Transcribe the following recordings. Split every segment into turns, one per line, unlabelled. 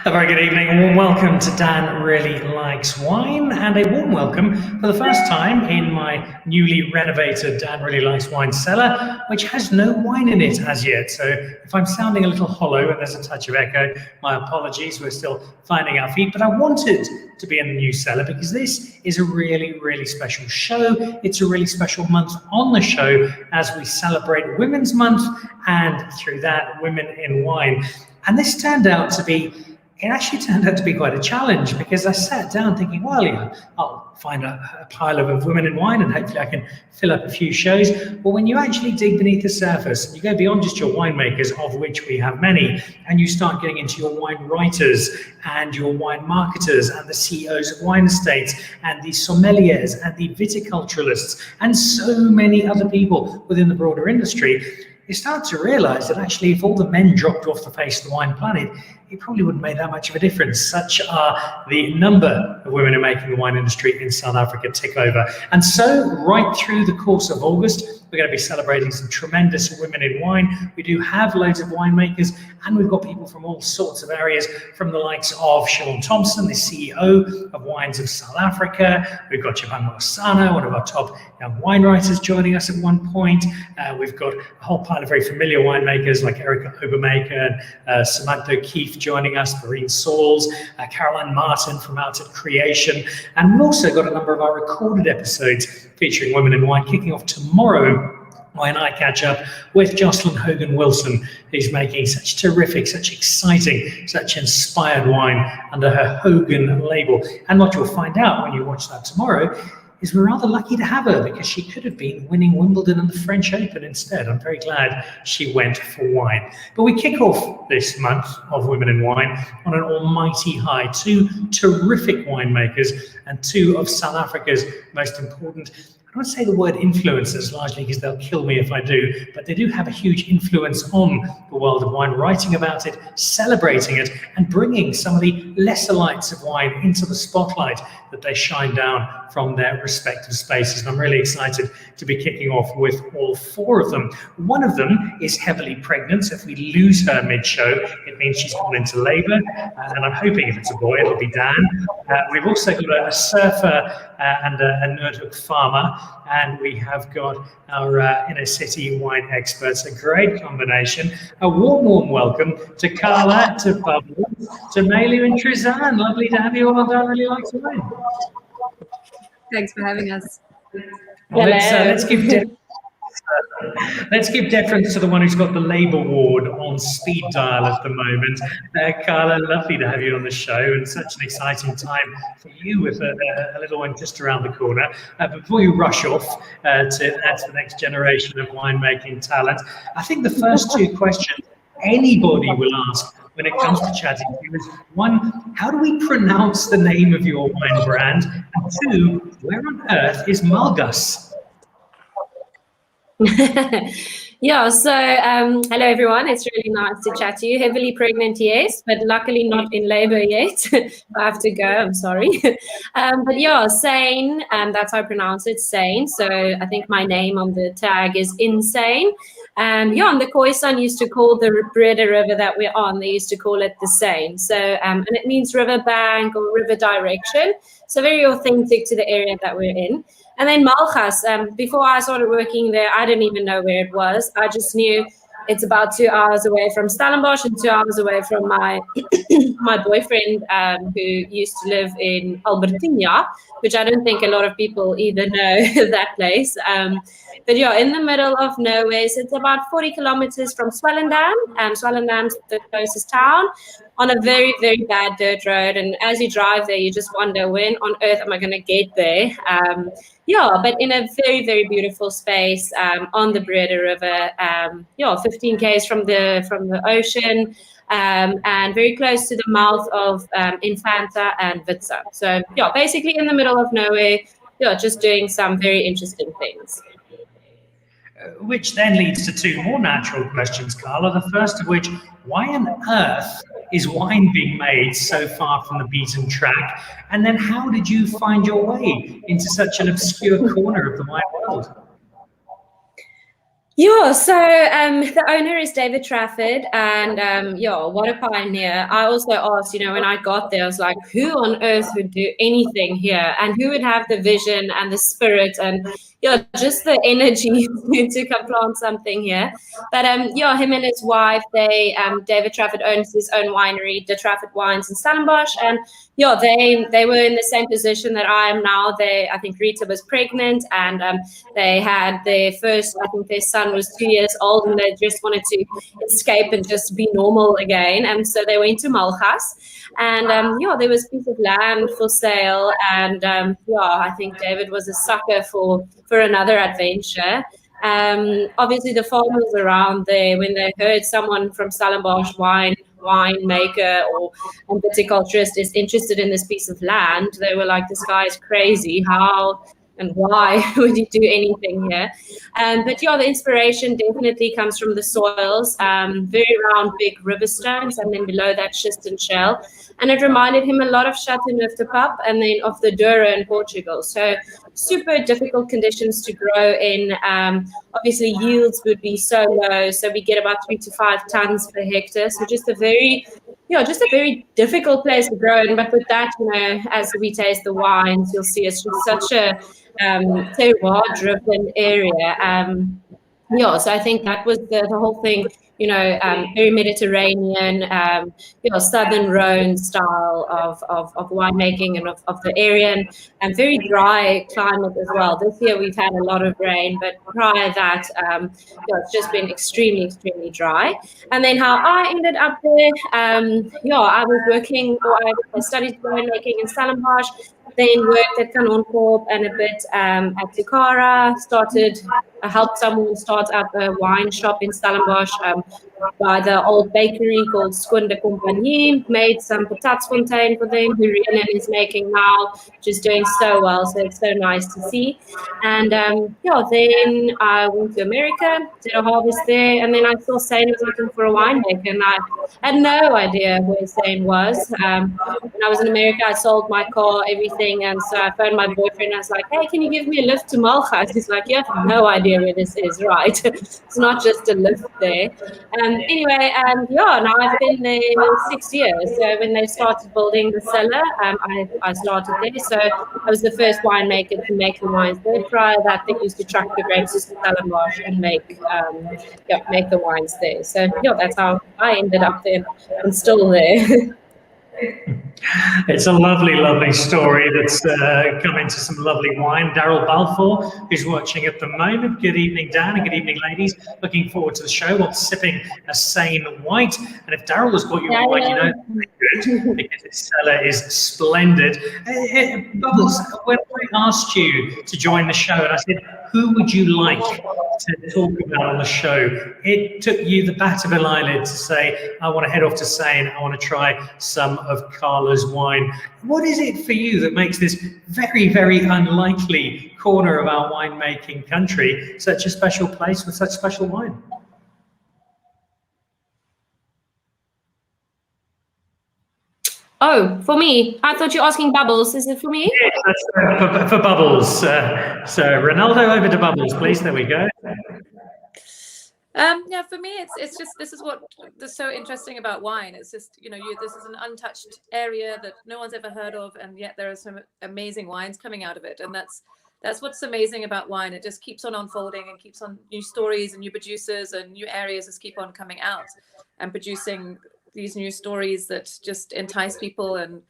A very good evening, a warm welcome to Dan Really Likes Wine, and a warm welcome for the first time in my newly renovated Dan Really Likes Wine cellar, which has no wine in it as yet. So if I'm sounding a little hollow and there's a touch of echo, my apologies, we're still finding our feet. But I wanted to be in the new cellar because this is a really, really special show. It's a really special month on the show as we celebrate Women's Month and through that, Women in Wine. And this actually turned out to be quite a challenge because I sat down thinking, well, I'll find a pile of women in wine and hopefully I can fill up a few shows. But when you actually dig beneath the surface, you go beyond just your winemakers, of which we have many, and you start getting into your wine writers and your wine marketers and the CEOs of wine estates and the sommeliers and the viticulturalists and so many other people within the broader industry, you start to realize that actually if all the men dropped off the face of the wine planet, it probably wouldn't make that much of a difference. Such are the number of women who are making the wine industry in South Africa tick over. And so right through the course of August, we're going to be celebrating some tremendous women in wine. We do have loads of winemakers, and we've got people from all sorts of areas, from the likes of Siobhan Thompson, the CEO of Wines of South Africa. We've got Jabang Mosana, one of our top young wine writers, joining us at one point. We've got a whole pile of very familiar winemakers like Erica Obermaker and Samantha O'Keefe joining us, Marine Sauls, Caroline Martin from Out at Creation. And we've also got a number of our recorded episodes featuring women in wine kicking off tomorrow when I catch up with Jocelyn Hogan-Wilson, who's making such terrific, such exciting, such inspired wine under her Hogan label. And what you'll find out when you watch that tomorrow is we're rather lucky to have her because she could have been winning Wimbledon and the French Open instead. I'm very glad she went for wine. But we kick off this month of Women in Wine on an almighty high. Two terrific winemakers and two of South Africa's most important, I don't want to say the word influencers largely because they'll kill me if I do, but they do have a huge influence on the world of wine, writing about it, celebrating it, and bringing some of the lesser lights of wine into the spotlight that they shine down from their respective spaces. And I'm really excited to be kicking off with all four of them. One of them is heavily pregnant, so if we lose her mid-show, it means she's gone into labour, and I'm hoping if it's a boy, it'll be Dan. We've also got a surfer and a Nerdhook farmer, and we have got our inner city wine experts. A great combination. A warm welcome to Carla, to Bubbles, to Malu and Trizanne. Lovely to have you all on Dan Really Likes Wine.
Thanks for having us.
Well, let's give deference to the one who's got the label ward on speed dial at the moment. Carla, lovely to have you on the show, and such an exciting time for you with a little one just around the corner. But before you rush off to add to the next generation of winemaking talent, I think the first two questions anybody will ask when it comes to chatting to you is, one, how do we pronounce the name of your wine brand? And two, where on earth is Malgus?
Yeah, so hello everyone, it's really nice to chat to you. Heavily pregnant, yes, but luckily not in labor yet. I have to go, I'm sorry. But yeah, Sijnn, that's how I pronounce it, Sijnn. So I think my name on the tag is Insane. Yeah, on the Khoisan used to call the Breda River that we're on, they used to call it the Sijnn. So, and it means river bank or river direction. So very authentic to the area that we're in. And then Malgas, before I started working there, I didn't even know where it was. I just knew it's about 2 hours away from Stellenbosch and 2 hours away from my my boyfriend who used to live in Albertina, which I don't think a lot of people either know that place. But yeah, in the middle of nowhere, so it's about 40 kilometers from Swellendam. Swellendam's the closest town, on a very, very bad dirt road. And as you drive there, you just wonder, when on earth am I going to get there? Yeah, but in a very, very beautiful space on the Breda River. 15 k's from the ocean, and very close to the mouth of Infanta and Witza. So yeah, basically in the middle of nowhere. Yeah, just doing some very interesting things.
Which then leads to two more natural questions, Carla. The first of which, why on earth is wine being made so far from the beaten track? And then how did you find your way into such an obscure corner of the wine world?
Yeah, so the owner is David Trafford, and yeah, what a pioneer. I also asked, when I got there, I was like, who on earth would do anything here, and who would have the vision and the spirit and just the energy to come plant something here. But yeah, him and his wife, David Trafford owns his own winery, the Trafford Wines in Stellenbosch, and yeah, they were in the same position that I am now. I think Rita was pregnant, and they had their first, I think their son was 2 years old, and they just wanted to escape and just be normal again. And so they went to Malgas, and yeah, there was a piece of land for sale, and yeah, I think David was a sucker for another adventure. Obviously, the farmers around there, when they heard someone from Stellenbosch winemaker or viticulturist is interested in this piece of land, they were like, this guy is crazy. How and why would you do anything here? But yeah, the inspiration definitely comes from the soils, very round, big river stones, and then below that schist and shell. And it reminded him a lot of Chateauneuf-du-Pape and then of the Douro in Portugal. So super difficult conditions to grow in. Obviously, yields would be so low. So we get about 3 to 5 tons per hectare. So just a very difficult place to grow in. But with that, as we taste the wines, you'll see it's just such a terroir-driven area. Yeah, so I think that was the whole thing, very Mediterranean, Southern Rhone style of winemaking and of the area, and very dry climate as well. This year we've had a lot of rain, but prior to that, it's just been extremely, extremely dry. And then how I ended up there, I was working, I studied winemaking in Stellenbosch, then worked at Canoncorp and a bit at Tikara, helped someone start up a wine shop in Stellenbosch by the old bakery called Skoon de Compagnie, made some Patatsfontein for them, who Rhiannon is making now, which is doing so well, so it's so nice to see. And then I went to America, did a harvest there, and then I saw Sijnn was looking for a winemaker, and I had no idea where Sijnn was. When I was in America, I sold my car, everything, and so I phoned my boyfriend, and I was like, hey, can you give me a lift to Malgas? He's like, you have no idea where this is, right? It's not just a lift there. Anyway, now I've been there 6 years. So when they started building the cellar, I started there. So I was the first winemaker to make the wines there. Prior to that, they used to truck the grapes to Stellenbosch and make the wines there. So that's how I ended up there. I'm still there.
It's a lovely, lovely story that's come into some lovely wine. Daryl Balfour, who's watching at the moment. Good evening, Dan, and good evening, ladies. Looking forward to the show while sipping a Sijnn white. And if Daryl has got you right, good, because his cellar is splendid. Bubbles, when I asked you to join the show, and I said, who would you like to talk about on the show? It took you the bat of an eyelid to say, I want to head off to Sijnn, I want to try some of Carla's wine. What is it for you that makes this very, very unlikely corner of our winemaking country such a special place with such special wine?
Oh, for me. I thought you were asking Bubbles. Is it for me?
Yes, that's for Bubbles. So Ronaldo, over to Bubbles, please. There we go.
Yeah, for me, it's just, this is what is so interesting about wine. It's just, this is an untouched area that no one's ever heard of, and yet there are some amazing wines coming out of it. And that's what's amazing about wine. It just keeps on unfolding and keeps on new stories and new producers and new areas just keep on coming out and producing these new stories that just entice people. And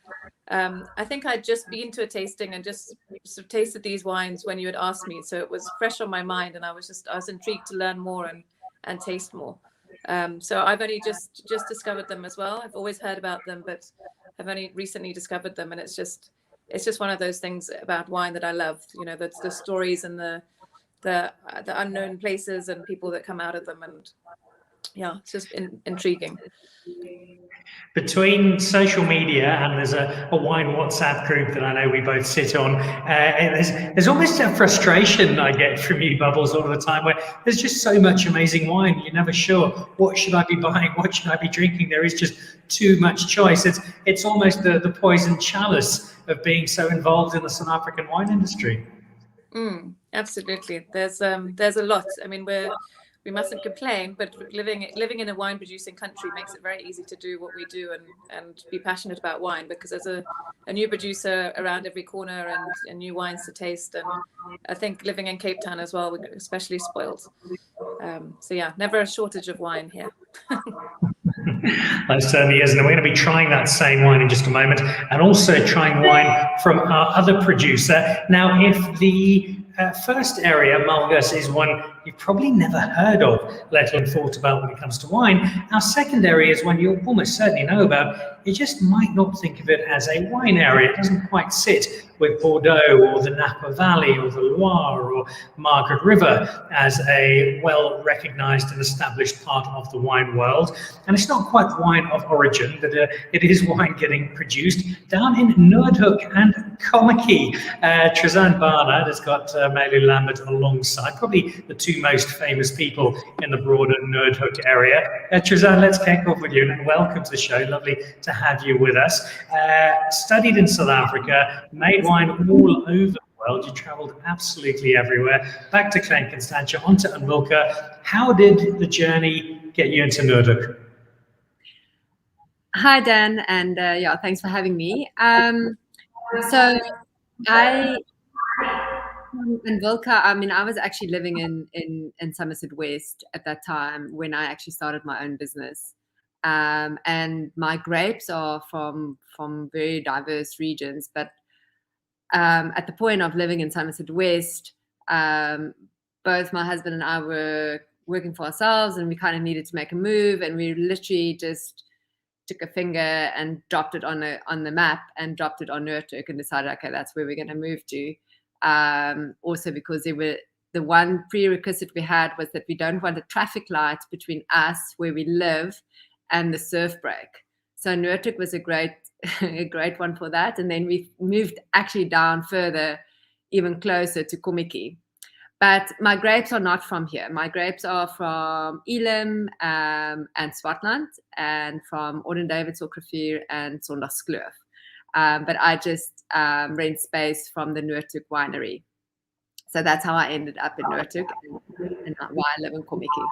I think I'd just been to a tasting and just sort of tasted these wines when you had asked me, so it was fresh on my mind, and I was intrigued to learn more and taste more. So I've only just discovered them as well. I've always heard about them, but I've only recently discovered them, and it's just one of those things about wine that I love. That's the stories and the unknown places and people that come out of them, and it's just intriguing.
Between social media and there's a wine WhatsApp group that I know we both sit on, there's almost a frustration I get from you, Bubbles, all the time, where there's just so much amazing wine. You're never sure, what should I be buying? What should I be drinking? There is just too much choice. It's almost the poison chalice of being so involved in the South African wine industry.
Absolutely. There's a lot. I mean, we mustn't complain, but living in a wine producing country makes it very easy to do what we do and be passionate about wine, because there's a new producer around every corner and new wines to taste. And I think living in Cape Town as well, we're especially spoiled. So yeah, never a shortage of wine here.
That certainly is, and we're going to be trying that same wine in just a moment, and also trying wine from our other producer. Now, if the first area, Mulgus, is one you've probably never heard of, let alone thought about when it comes to wine, our second area is one you'll almost certainly know about. You just might not think of it as a wine area. It doesn't quite sit with Bordeaux or the Napa Valley or the Loire or Margaret River as a well-recognized and established part of the wine world. And it's not quite wine of origin, but it is wine getting produced down in Noordhoek and Kommetjie. Trizanne Barnard has got Malu Lambert alongside, probably the two most famous people in the broader Noordhoek area. Trizanne, let's kick off with you, and welcome to the show. Lovely to have you with us. Studied in South Africa, made wine all over the world. You traveled absolutely everywhere. Back to Klein Constantia, onto Anwilka. How did the journey get you into Noordhoek?
Hi, Dan, and yeah, thanks for having me. So I in Wilka, I mean, I was actually living in Somerset West at that time when I actually started my own business. And my grapes are from very diverse regions, but at the point of living in Somerset West, both my husband and I were working for ourselves, and we kind of needed to make a move, and we literally just took a finger and dropped it on the map and dropped it on Noordhoek and decided, okay, that's where we're going to move to. Also because the one prerequisite we had was that we don't want a traffic light between us where we live and the surf break. So Noordhoek was a great one for that. And then we moved actually down further, even closer to Kommetjie. But my grapes are not from here. My grapes are from Elim and Swartland, and from Odendavidshoek and Sondagskloof. But I just rent space from the Noordhoek winery. So that's how I ended up in Noordhoek, and why I live in Kommetjie.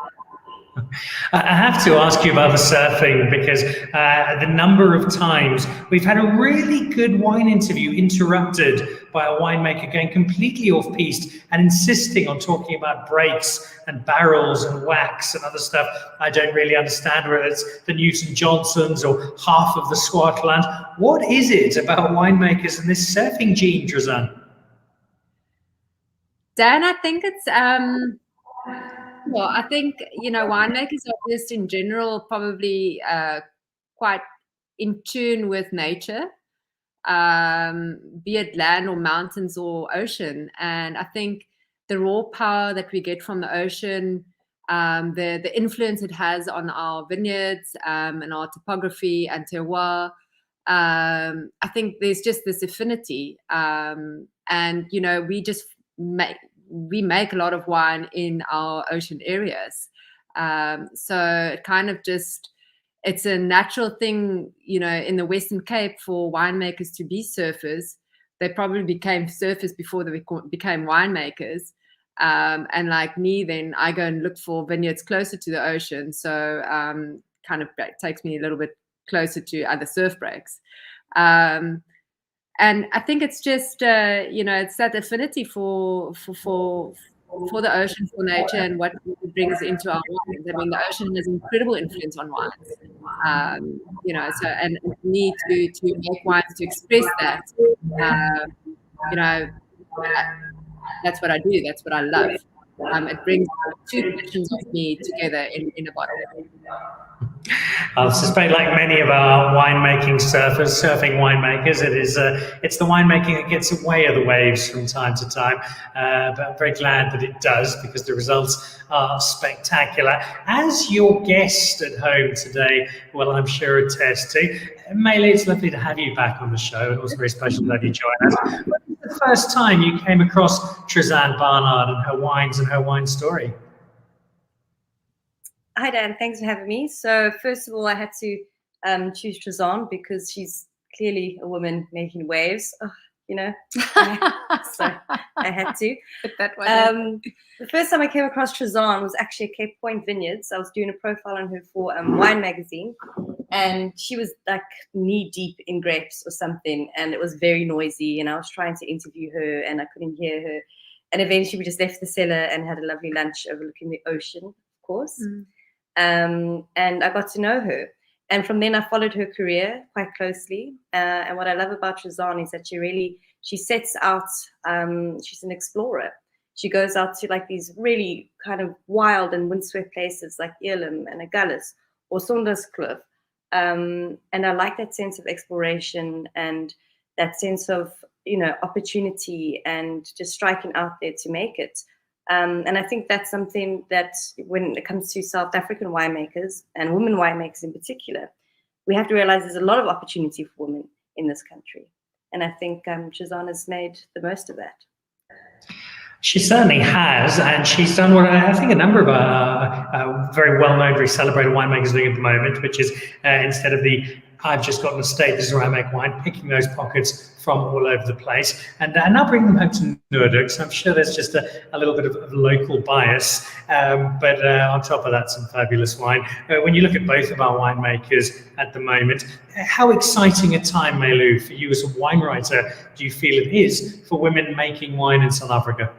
I have to ask you about the surfing, because the number of times we've had a really good wine interview interrupted by a winemaker going completely off-piste and insisting on talking about breaks and barrels and wax and other stuff I don't really understand, whether it's the Newton Johnsons or half of the Swartland. What is it about winemakers and this surfing gene, Trizanne?
Dan, I think it's well, I think, winemakers are just in general probably quite in tune with nature, be it land or mountains or ocean. And I think the raw power that we get from the ocean, the influence it has on our vineyards and our topography and terroir, I think there's just this affinity. And, we make a lot of wine in our ocean areas. So it kind of it's a natural thing, in the Western Cape for winemakers to be surfers. They probably became surfers before they became winemakers. And like me, then I go and look for vineyards closer to the ocean. So kind of takes me a little bit closer to other surf breaks. And I think it's just, it's that affinity for the ocean, for nature, and what it brings into our wines. I mean, the ocean has incredible influence on wines, so, and me to make wines, to express that, that's what I do. That's what I love. It brings two versions of me together in a bottle.
I suspect, like many of our surfing winemakers, it's the winemaking that gets away of the waves from time to time. But I'm very glad that it does, because the results are spectacular. As your guest at home today, well, I'm sure attest to, Malu, it's lovely to have you back on the show, and also very special to have you join us. When was the first time you came across Trizanne Barnard and her wines and her wine story?
Hi, Dan. Thanks for having me. So first of all, I had to choose Trizanne because she's clearly a woman making waves. Oh, you know. So I had to.
Put that one in.
The first time I came across Trizanne was actually at Cape Point Vineyards. I was doing a profile on her for Wine Magazine, and she was like knee deep in grapes or something, and it was very noisy, and I was trying to interview her and I couldn't hear her, and eventually we just left the cellar and had a lovely lunch overlooking the ocean, of course. And I got to know her, and from then I followed her career quite closely, and what I love about Trizanne is that she sets out, she's an explorer. She goes out to like these really kind of wild and windswept places like Elim and Agulhas or Sonderskloof. And I like that sense of exploration and that sense of, you know, opportunity and just striking out there to make it. And I think that's something that when it comes to South African winemakers and women winemakers in particular, we have to realize there's a lot of opportunity for women in this country. And I think Trizanne has made the most of that.
She certainly has, and she's done what I think a number of very well-known, very celebrated winemakers are doing at the moment, which is instead of the "I've just got an estate, this is where I make wine," picking those pockets from all over the place and now bring them home to Noordhoek. So I'm sure there's just a little bit of local bias, but on top of that, some fabulous wine. When you look at both of our winemakers at the moment, how exciting a time, Malu, for you as a wine writer do you feel it is for women making wine in South Africa?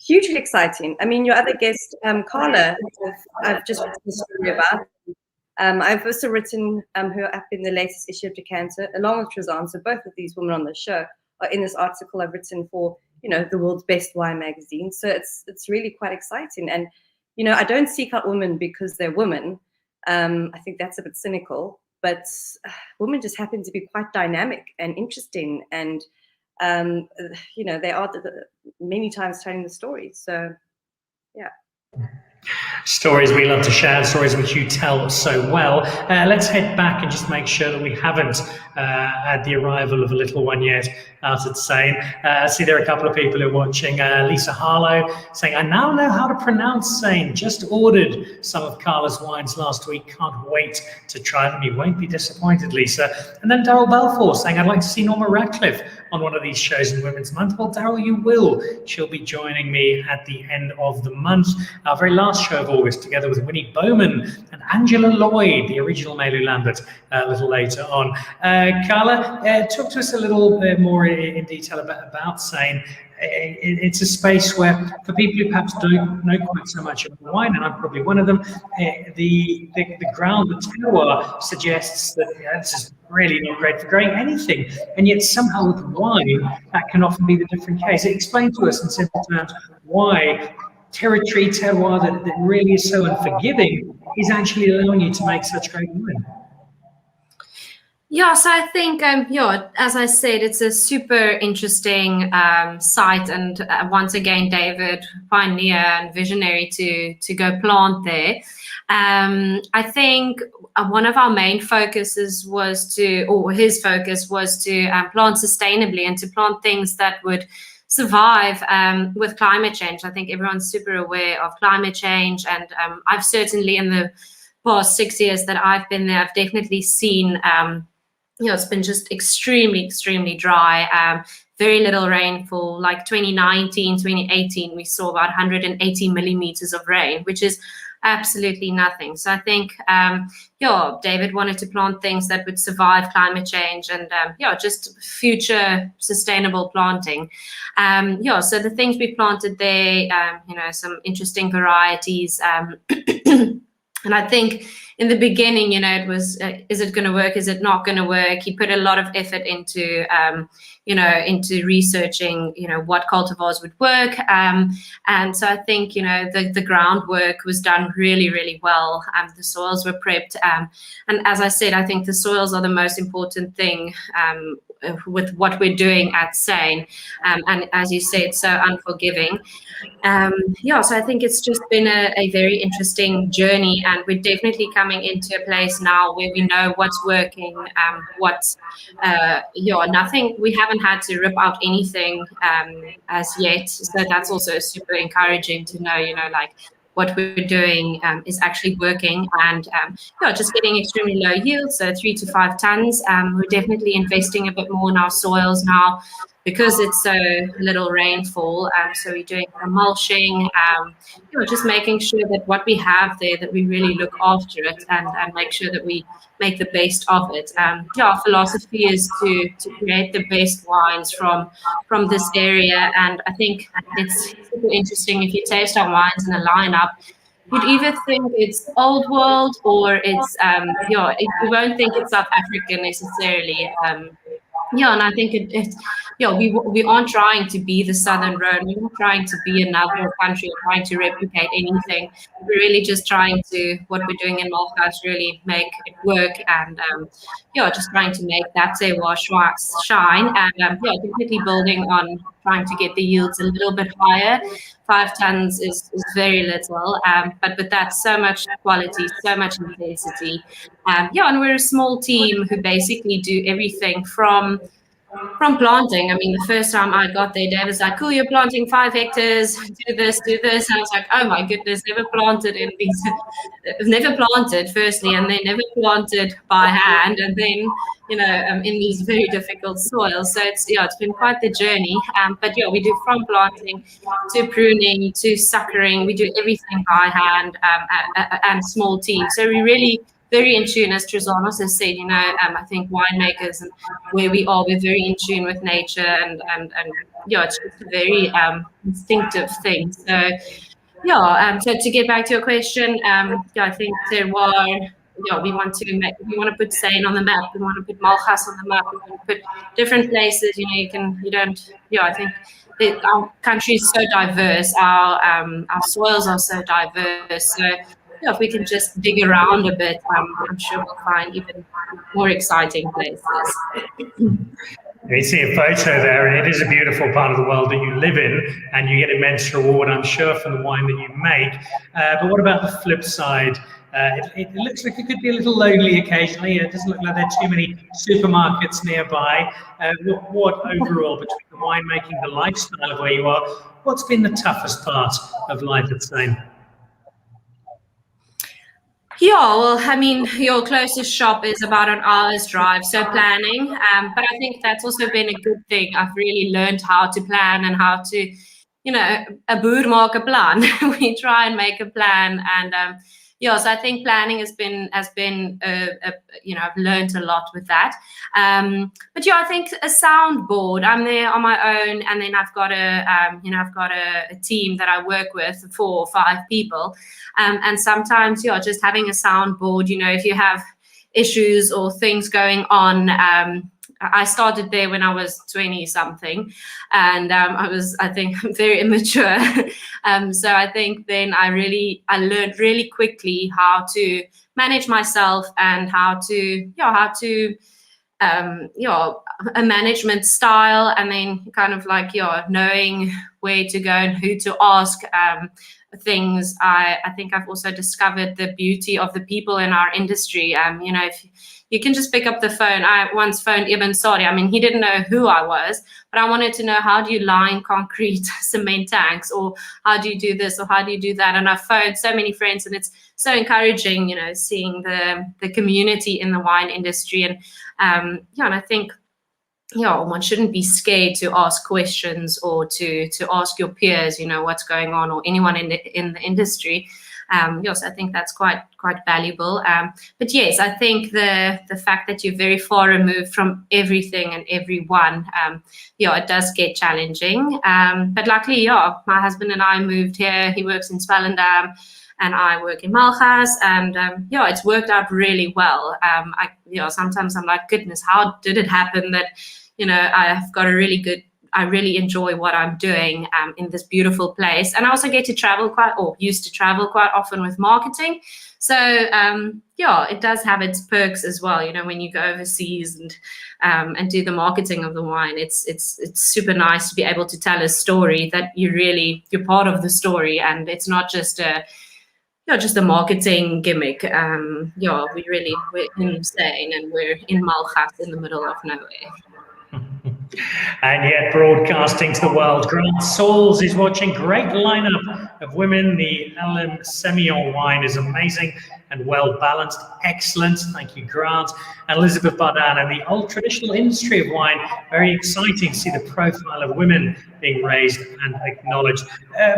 Hugely exciting. I mean, your other guest, Charla, I've just written a story about. I've also written her up in the latest issue of Decanter, along with Trizanne. So both of these women on the show are in this article I've written for, you know, the world's best wine magazine. So it's really quite exciting. And, you know, I don't seek out women because they're women. I think that's a bit cynical, but women just happen to be quite dynamic and interesting, and you know, they are many times telling the story. So, yeah.
Stories we love to share, stories which you tell so well. Let's head back and just make sure that we haven't had the arrival of a little one yet out at Sijnn. I see there are a couple of people who are watching. Lisa Harlow saying, "I now know how to pronounce Sijnn. Just ordered some of Carla's wines last week. Can't wait to try them. You won't be disappointed, Lisa." And then Daryl Balfour saying, "I'd like to see Norma Radcliffe on one of these shows in Women's Month." Well, Daryl, you will. She'll be joining me at the end of the month. Our very last show of August, together with Winnie Bowman and Angela Lloyd, the original Malu Lambert, a little later on. Carla, talk to us a little bit more in detail about Sijnn. It's a space where, for people who perhaps don't know quite so much about wine, and I'm probably one of them, the ground, the terroir suggests that this is really not great for growing anything, and yet somehow with wine, that can often be the different case. Explain to us in simple terms why terroir that really is so unforgiving is actually allowing you to make such great wine.
Yeah, so I think, as I said, it's a super interesting site, and once again, David, pioneer and visionary to go plant there. I think one of our main focuses his focus was to plant sustainably and to plant things that would survive with climate change. I think everyone's super aware of climate change, and I've certainly in the past 6 years that I've been there, I've definitely seen it's been just extremely, extremely dry, very little rainfall. Like 2019, 2018, we saw about 180 millimeters of rain, which is absolutely nothing. So I think, David wanted to plant things that would survive climate change and, just future sustainable planting. So the things we planted there, some interesting varieties. And I think in the beginning, it was, is it going to work? Is it not going to work? He put a lot of effort into, into researching, what cultivars would work. And so I think, the groundwork was done really, really well. The soils were prepped. And as I said, I think the soils are the most important thing with what we're doing at Sijnn. And as you said, so unforgiving. So I think it's just been a very interesting journey, and we're definitely coming into a place now where we know what's working, nothing, we haven't had to rip out anything as yet. So that's also super encouraging to know, what we're doing is actually working, and just getting extremely low yields, so 3 to 5 tons. We're definitely investing a bit more in our soils now because it's so little rainfall. So we're doing some mulching, just making sure that what we have there, that we really look after it and make sure that we make the best of it. Our philosophy is to create the best wines from this area, and I think it's super interesting. If you taste our wines in a lineup, you'd either think it's old world or it's you won't think it's South African necessarily. And I think we aren't trying to be the Southern Rhone. We're not trying to be another country or trying to replicate anything. We're really just trying to, what we're doing in Malga's, really make it work, and just trying to make that terroir shine, and definitely building on trying to get the yields a little bit higher. 5 tons is very little, but that's so much quality, so much intensity. And we're a small team who basically do everything from planting. I mean, the first time I got there, Dave was like, "Cool, you're planting 5 hectares, do this. And I was like, oh my goodness, never planted firstly, and then never planted by hand, and then, in these very difficult soils. So it's been quite the journey. But we do from planting to pruning to suckering. We do everything by hand, and small team. So we really very in tune, as Trizanne also said, I think winemakers and where we are, we're very in tune with nature, and it's just a very instinctive thing. So, so to get back to your question, I think terroir, we want to put Sijnn on the map, we want to put Malga's on the map, we want to put different places, I think our country is so diverse, our soils are so diverse, so if we can just dig around a bit, I'm sure we'll find even more exciting places.
You see a photo there, and it is a beautiful part of the world that you live in, and you get immense reward, I'm sure, from the wine that you make. But what about the flip side? It looks like it could be a little lonely occasionally. It doesn't look like there are too many supermarkets nearby. What overall, between the winemaking, the lifestyle of where you are, what's been the toughest part of life at Sijnn?
Yeah, well, I mean, your closest shop is about an hour's drive, so planning. But I think that's also been a good thing. I've really learned how to plan and how to, a boer maak 'n plan. We try and make a plan, and so I think planning has been I've learned a lot with that. But I think a soundboard. I'm there on my own, and then I've got a team that I work with, 4 or 5 people, and sometimes just having a soundboard. If you have issues or things going on. I started there when I was 20 something, and I think very immature. So I think then I learned really quickly how to manage myself and how to a management style, and then kind of like knowing where to go and who to ask things. I think I've also discovered the beauty of the people in our industry. If you can just pick up the phone. I once phoned Ibn Sadi. I mean, he didn't know who I was, but I wanted to know, how do you line concrete cement tanks, or how do you do this, or how do you do that? And I phoned so many friends, and it's so encouraging, seeing the community in the wine industry. And and I think one shouldn't be scared to ask questions or to ask your peers, what's going on, or anyone in the industry. So I think that's quite valuable. But yes, I think the fact that you're very far removed from everything and everyone, it does get challenging. But luckily, my husband and I moved here. He works in Swellendam, and I work in Malga's, and it's worked out really well. Sometimes I'm like, goodness, how did it happen that I've got I really enjoy what I'm doing in this beautiful place. And I also get to travel used to travel quite often with marketing. So, it does have its perks as well. When you go overseas and do the marketing of the wine, it's super nice to be able to tell a story that you're part of the story, and it's not just a marketing gimmick. We're in Sijnn, and we're in Malga's in the middle of nowhere.
And yet broadcasting to the world, Grant Sauls is watching. Great lineup of women. The LM Semillon wine is amazing and well balanced. Excellent. Thank you, Grant. And Elizabeth Barnard, and the old traditional industry of wine. Very exciting to see the profile of women being raised and acknowledged.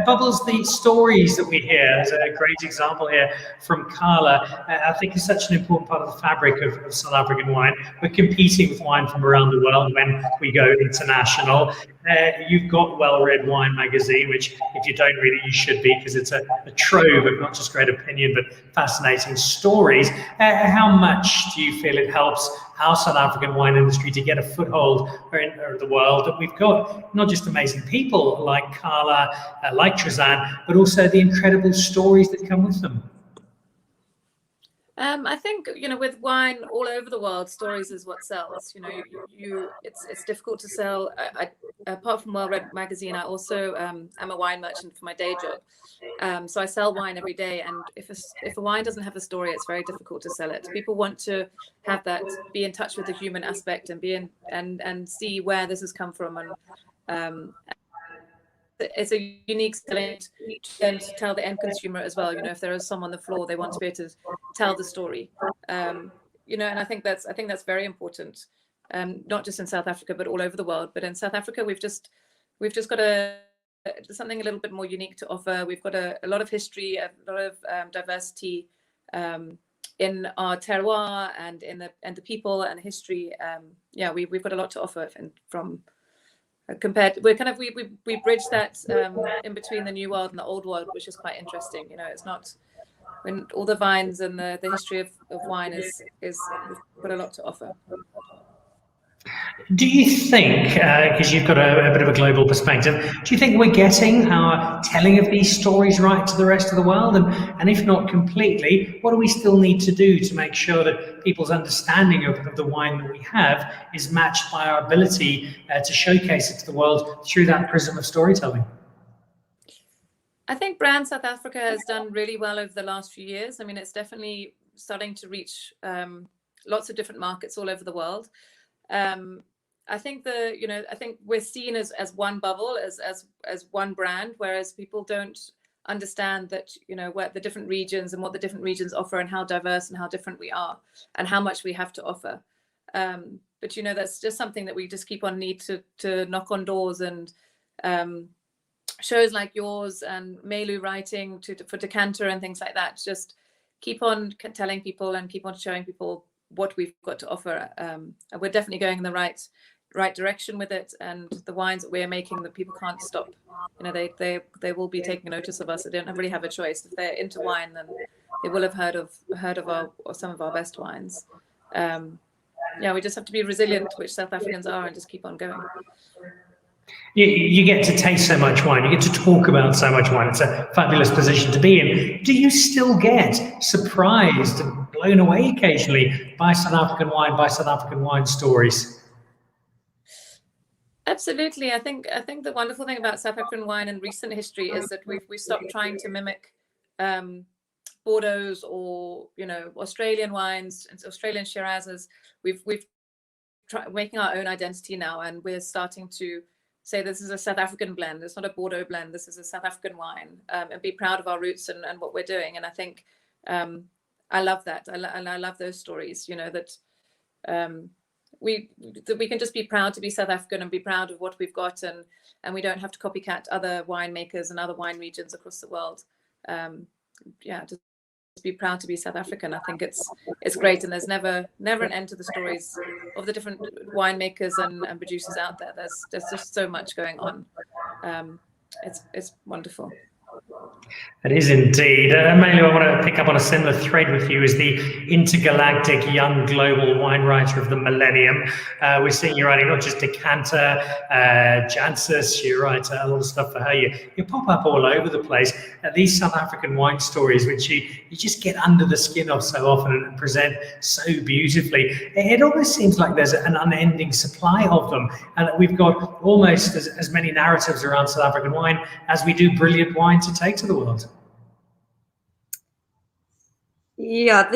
Bubbles, the stories that we hear, there's a great example here from Carla. I think is such an important part of the fabric of South African wine. We're competing with wine from around the world when we go international. You've got Well-Read Wine magazine, which if you don't read it, you should be, because it's a trove of not just great opinion, but fascinating stories. How much do you feel it helps our South African wine industry to get a foothold in the world, that we've got not just amazing people like Carla, like Trizanne, but also the incredible stories that come with them?
I think, with wine all over the world, stories is what sells. It's difficult to sell. Apart from Well-Read magazine, I also am a wine merchant for my day job. So I sell wine every day, and if a wine doesn't have a story, it's very difficult to sell it. People want to have that, be in touch with the human aspect, and and see where this has come from, and it's a unique selling to tell the end consumer as well. If there is some on the floor, they want to be able to tell the story. And I think that's very important, not just in South Africa but all over the world. But in South Africa, we've just got something a little bit more unique to offer. We've got a lot of history, a lot of diversity in our terroir and in the people and history. We've got a lot to offer from. Compared, we bridge that in between the new world and the old world, which is quite interesting. It's not when all the vines and the history of wine is we've got a lot to offer.
Do you think, because you've got a bit of a global perspective, do you think we're getting our telling of these stories right to the rest of the world? And if not completely, what do we still need to do to make sure that people's understanding of the wine that we have is matched by our ability to showcase it to the world through that prism of storytelling?
I think Brand South Africa has done really well over the last few years. I mean, it's definitely starting to reach lots of different markets all over the world. I think I think we're seen as one bubble, as one brand, whereas people don't understand that, what the different regions and what the different regions offer, and how diverse and how different we are, and how much we have to offer. But that's just something that we just keep on need to knock on doors, and shows like yours and Malu writing for Decanter and things like that. Just keep on telling people and keep on showing people what we've got to offer. We're definitely going in the right direction with it, and the wines that we're making, that people can't stop. They will be taking notice of us. They don't really have a choice. If they're into wine, then they will have heard of some of our best wines. We just have to be resilient, which South Africans are, and just keep on going.
You get to taste so much wine, you get to talk about so much wine. It's a fabulous position to be in. Do you still get surprised and blown away occasionally by South African wine, by South African wine stories?
Absolutely. I think the wonderful thing about South African wine in recent history is that we've stopped trying to mimic Bordeaux or Australian wines and Australian Shirazes. We've tried making our own identity now, and we're starting to say this is a South African blend. It's not a Bordeaux blend. This is a South African wine, and be proud of our roots and what we're doing. And I think I love that. I love those stories. That we can just be proud to be South African and be proud of what we've got, and we don't have to copycat other winemakers and other wine regions across the world. Just be proud to be South African. I think it's great, and there's never an end to the stories of the different winemakers and producers out there. There's just so much going on. It's wonderful.
It is indeed. Malu, I want to pick up on a similar thread with you as the intergalactic young global wine writer of the millennium. We're seeing you writing not just Decanter, Jancis, you write a lot of stuff for her. You pop up all over the place. These South African wine stories, which you just get under the skin of so often and present so beautifully. It almost seems like there's an unending supply of them, and that we've got almost as many narratives around South African wine as we do brilliant wine to take to the world.
Yeah,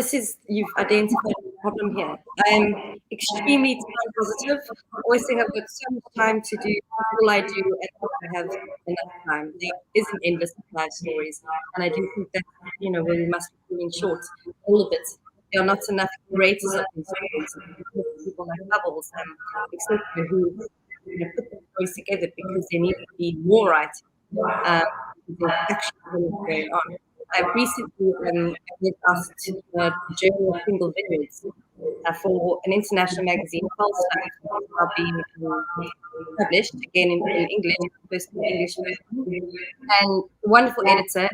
you've identified the problem here. I am extremely time positive. I always think I've got so much time to do all I do, and I have enough time. There is an endless supply of stories, and I do think that where we must be falling short all of it. There are not enough creators of these stories, people like Bubbles, etc., who put the stories together because there need to be more writing. There's actually going on. I've recently been asked to the Journal of Single Vineyards for an international magazine, Polestar, are being published again in English, first in English version. And the wonderful editor,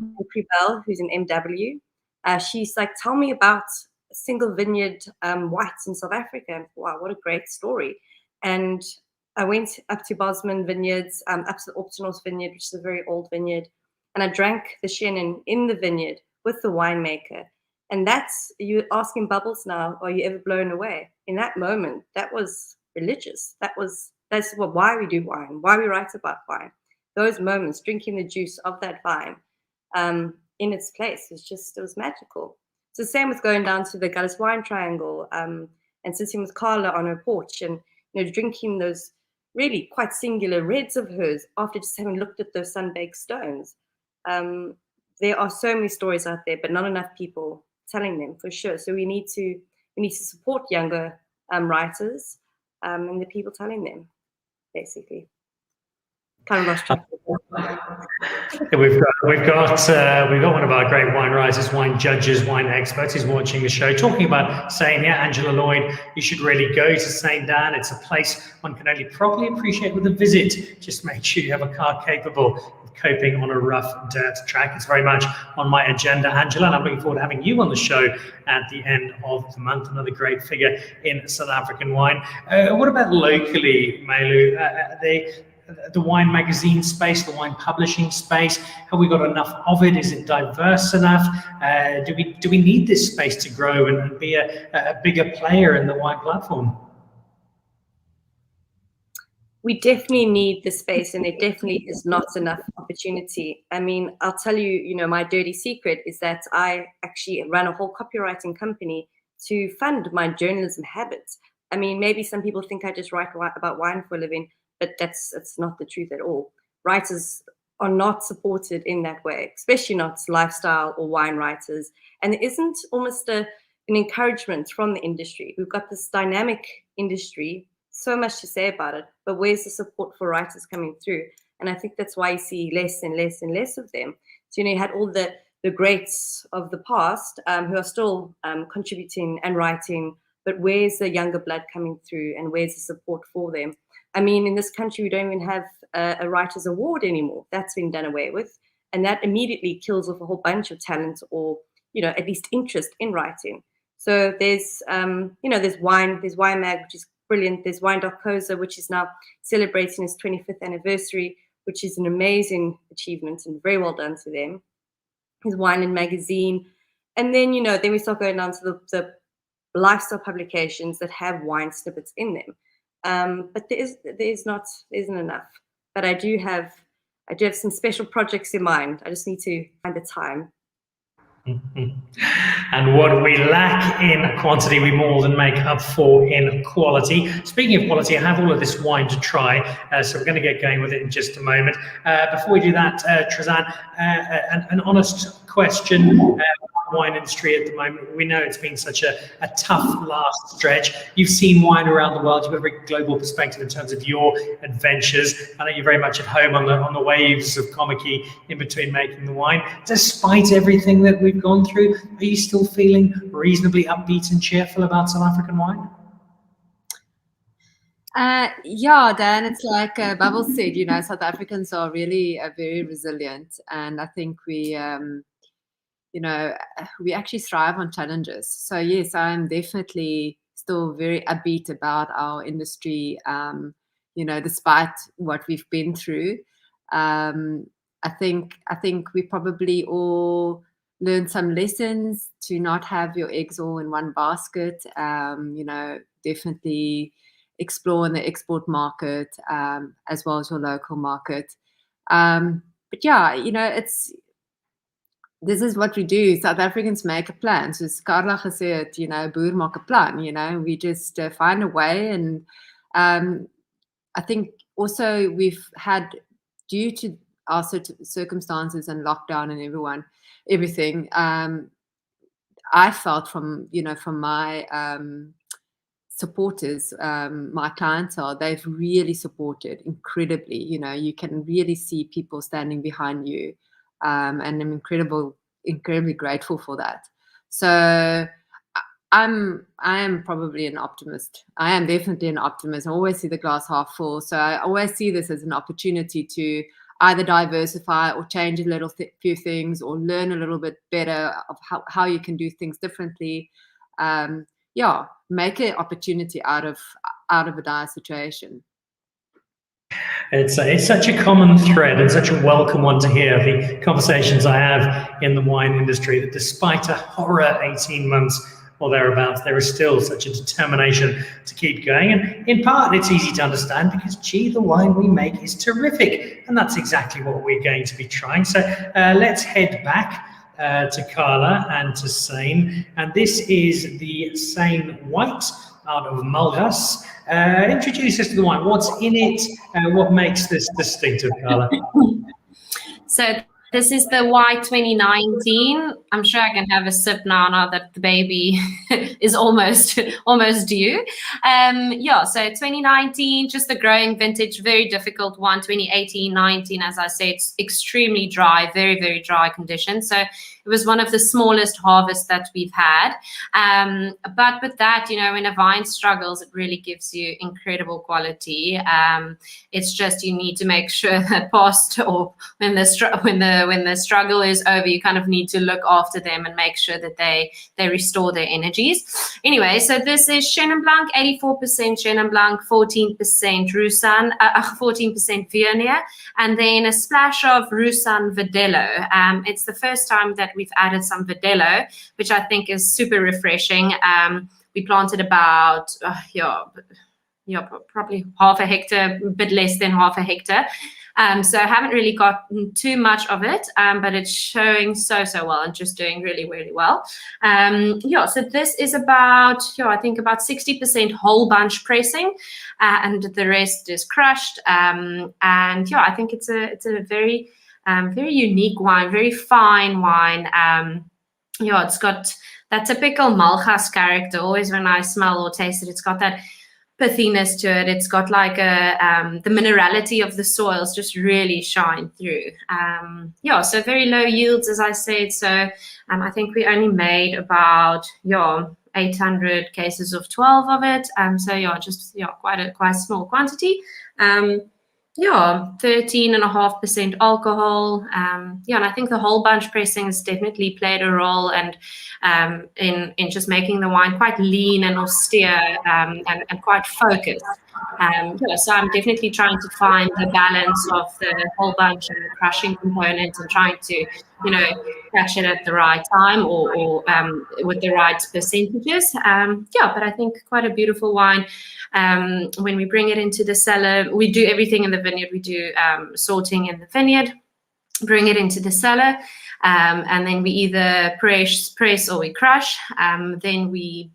Bell, who's an MW, she's like, tell me about single vineyard whites in South Africa. And wow, what a great story. And I went up to Bosman Vineyards, up to the Optionos Vineyard, which is a very old vineyard. And I drank the Sijnn in the vineyard with the winemaker. And that's, you're asking Bubbles now, are you ever blown away? In that moment, that was religious. That's why we do wine, why we write about wine. Those moments, drinking the juice of that vine in its place, it was magical. It's the same with going down to the Gullis Wine Triangle and sitting with Carla on her porch and drinking those really quite singular reds of hers after just having looked at those sun-baked stones. There are so many stories out there, but not enough people telling them, for sure. So we need to support younger writers and the people telling them, basically. Kind of lost track.
Yeah, we've got one of our great wine writers, wine judges, wine experts is watching the show, talking about Sijnn. Yeah, Angela Lloyd, you should really go to St. Dan. It's a place one can only properly appreciate with a visit. Just make sure you have a car capable of coping on a rough dirt track. It's very much on my agenda, Angela, and I'm looking forward to having you on the show at the end of the month. Another great figure in South African wine. What about locally, Malu? The wine magazine space, the wine publishing space, have we got enough of it? Is it diverse enough? Do we need this space to grow and be a bigger player in the wine platform?
We definitely need the space, and there definitely is not enough opportunity. I mean, I'll tell you, my dirty secret is that I actually ran a whole copywriting company to fund my journalism habits. I mean, maybe some people think I just write about wine for a living, but it's not the truth at all. Writers are not supported in that way, especially not lifestyle or wine writers. And there isn't almost an encouragement from the industry. We've got this dynamic industry, so much to say about it, but where's the support for writers coming through? And I think that's why you see less and less and less of them. So, you had all the greats of the past who are still contributing and writing, but where's the younger blood coming through and where's the support for them? I mean, in this country, we don't even have a writer's award anymore. That's been done away with. And that immediately kills off a whole bunch of talent or, at least interest in writing. So there's Wine Mag, which is brilliant. There's Wine.coza, which is now celebrating its 25th anniversary, which is an amazing achievement and very well done to them. There's Wine and Magazine. And then, then we start going down to the lifestyle publications that have wine snippets in them. But there isn't enough. But I do have some special projects in mind. I just need to find the time.
And what we lack in quantity, we more than make up for in quality. Speaking of quality, I have all of this wine to try, so we're going to get going with it in just a moment. Before we do that, Trizanne, an honest question. Wine industry at the moment, we know it's been such a tough last stretch. You've seen wine around the world. You've got a very global perspective in terms of your adventures. I know you're very much at home on the waves of Kommetjie in between making the wine. Despite everything that we've gone through, are you still feeling reasonably upbeat and cheerful about South African wine?
Yeah, Dan, it's like Bubbles said, South Africans are really very resilient, and I think we actually thrive on challenges. So yes, I'm definitely still very upbeat about our industry, despite what we've been through. I think we probably all learned some lessons to not have your eggs all in one basket. Definitely explore in the export market as well as your local market. But yeah, this is what we do. South Africans make a plan. So Charla gesê het, boer maak 'n plan, we just find a way. And I think also we've had, due to our circumstances and lockdown and everything, I felt from my supporters, my clientele, they've really supported incredibly. You can really see people standing behind you, and I'm incredibly grateful for that. So I am probably an optimist. I am definitely an optimist. I always see the glass half full. So I always see this as an opportunity to either diversify or change a little few things, or learn a little bit better of how you can do things differently. Make an opportunity out of a dire situation.
It's such a common thread and such a welcome one to hear, the conversations I have in the wine industry, that despite a horror 18 months or thereabouts, there is still such a determination to keep going. And in part, it's easy to understand because, the wine we make is terrific. And that's exactly what we're going to be trying. So let's head back to Charla and to Sijnn. And this is the Sijnn White out of Mulgas. Introduce us to the wine. What's in it? What makes this distinctive, Charla?
So this is the White 2019. I'm sure I can have a sip now that the baby is almost due. So 2019, just a growing vintage, very difficult one. 2018, 19, as I said, it's extremely dry, very, very dry conditions. So it was one of the smallest harvests that we've had. But with that, when a vine struggles, it really gives you incredible quality. It's just, you need to make sure that past, or when the struggle is over, you kind of need to look after them and make sure that they restore their energies. Anyway, so this is Chenin Blanc, 84% Chenin Blanc, 14% Roussanne, 14% Viognier, and then a splash of Roussanne Verdelho. It's the first time that we've added some Verdelho, which I think is super refreshing. We planted about probably half a hectare, a bit less than half a hectare. So I haven't really gotten too much of it, but it's showing so well and just doing really, really well. So this is about, I think about 60% whole bunch pressing, and the rest is crushed. And I think it's a very unique wine, very fine wine. It's got that typical Mulgas character. Always when I smell or taste it, it's got that pithiness to it. It's got like the minerality of the soils just really shine through. So very low yields, as I said. So I think we only made about 800 cases of 12 of it. Quite a small quantity. 13.5% alcohol. And I think the whole bunch pressing has definitely played a role, and in just making the wine quite lean and austere, and quite focused. So I'm definitely trying to find the balance of the whole bunch and the crushing component, and trying to, crush it at the right time, or with the right percentages. But I think quite a beautiful wine. When we bring it into the cellar, we do everything in the vineyard. We do sorting in the vineyard, bring it into the cellar, and then we either press or we crush. Then we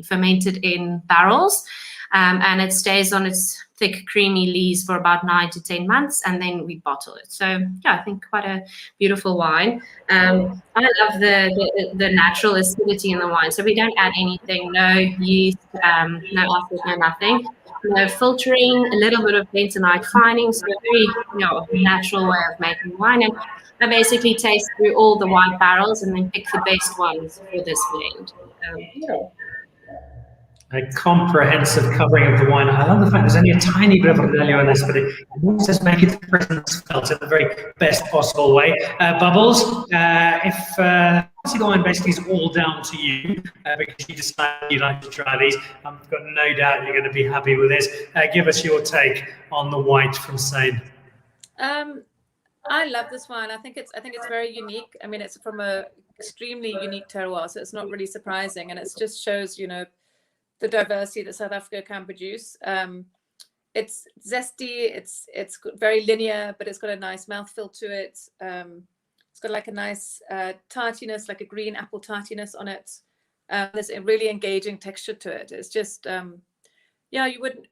ferment it in barrels, and it stays on its thick, creamy lees for about 9 to 10 months, and then we bottle it. So I think quite a beautiful wine. I love the natural acidity in the wine. So we don't add anything, no yeast, no acid, no nothing. No filtering, a little bit of bentonite fining, so a very natural way of making wine. And I basically taste through all the white barrels and then pick the best ones for this blend.
A comprehensive covering of the wine. I love the fact there's only a tiny bit of Verdelho in this, but it does make its presence felt in the very best possible way. Bubbles, if the wine basically is all down to you, because you decided you'd like to try these, I've got no doubt you're going to be happy with this. Give us your take on the white from Sijnn.
I love this wine. I think it's very unique. I mean, it's from a extremely unique terroir, so it's not really surprising, and it just shows, the diversity that South Africa can produce. It's zesty, it's very linear, but it's got a nice mouthfeel to it. It's got like a nice tartiness, like a green apple tartiness on it. There's a really engaging texture to it. It's just, yeah,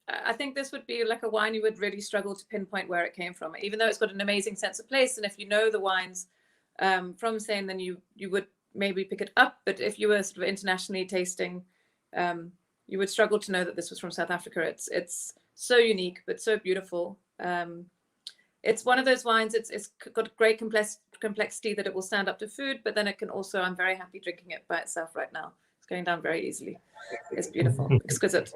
I think this would be like a wine you would really struggle to pinpoint where it came from, even though it's got an amazing sense of place. And if you know the wines from Sijnn, then you would maybe pick it up. But if you were sort of internationally tasting, you would struggle to know that this was from South Africa. It's so unique, but so beautiful. It's one of those wines, it's got great complexity that it will stand up to food, but then it can also, I'm very happy drinking it by itself right now. It's going down very easily. It's beautiful, exquisite.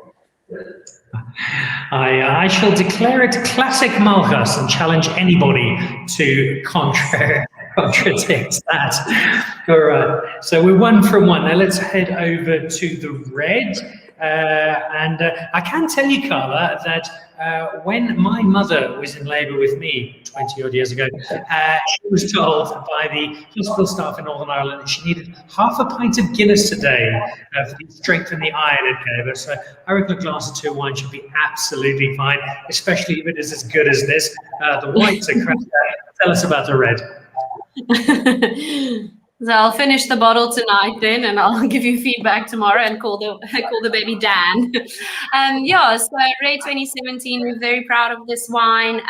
I shall declare it classic Malchus and challenge anybody to contradict that. All right, so we're 1 from 1. Now let's head over to the red. And I can tell you, Carla, that when my mother was in labour with me 20 odd years ago, she was told by the hospital staff in Northern Ireland that she needed half a pint of Guinness a day for the strength and the iron it gave her. So I reckon a glass or 2 of wine should be absolutely fine, especially if it is as good as this. The whites are crap. Tell us about the red.
So I'll finish the bottle tonight then, and I'll give you feedback tomorrow and call the baby Dan. Yeah, so Ray 2017, we're very proud of this wine.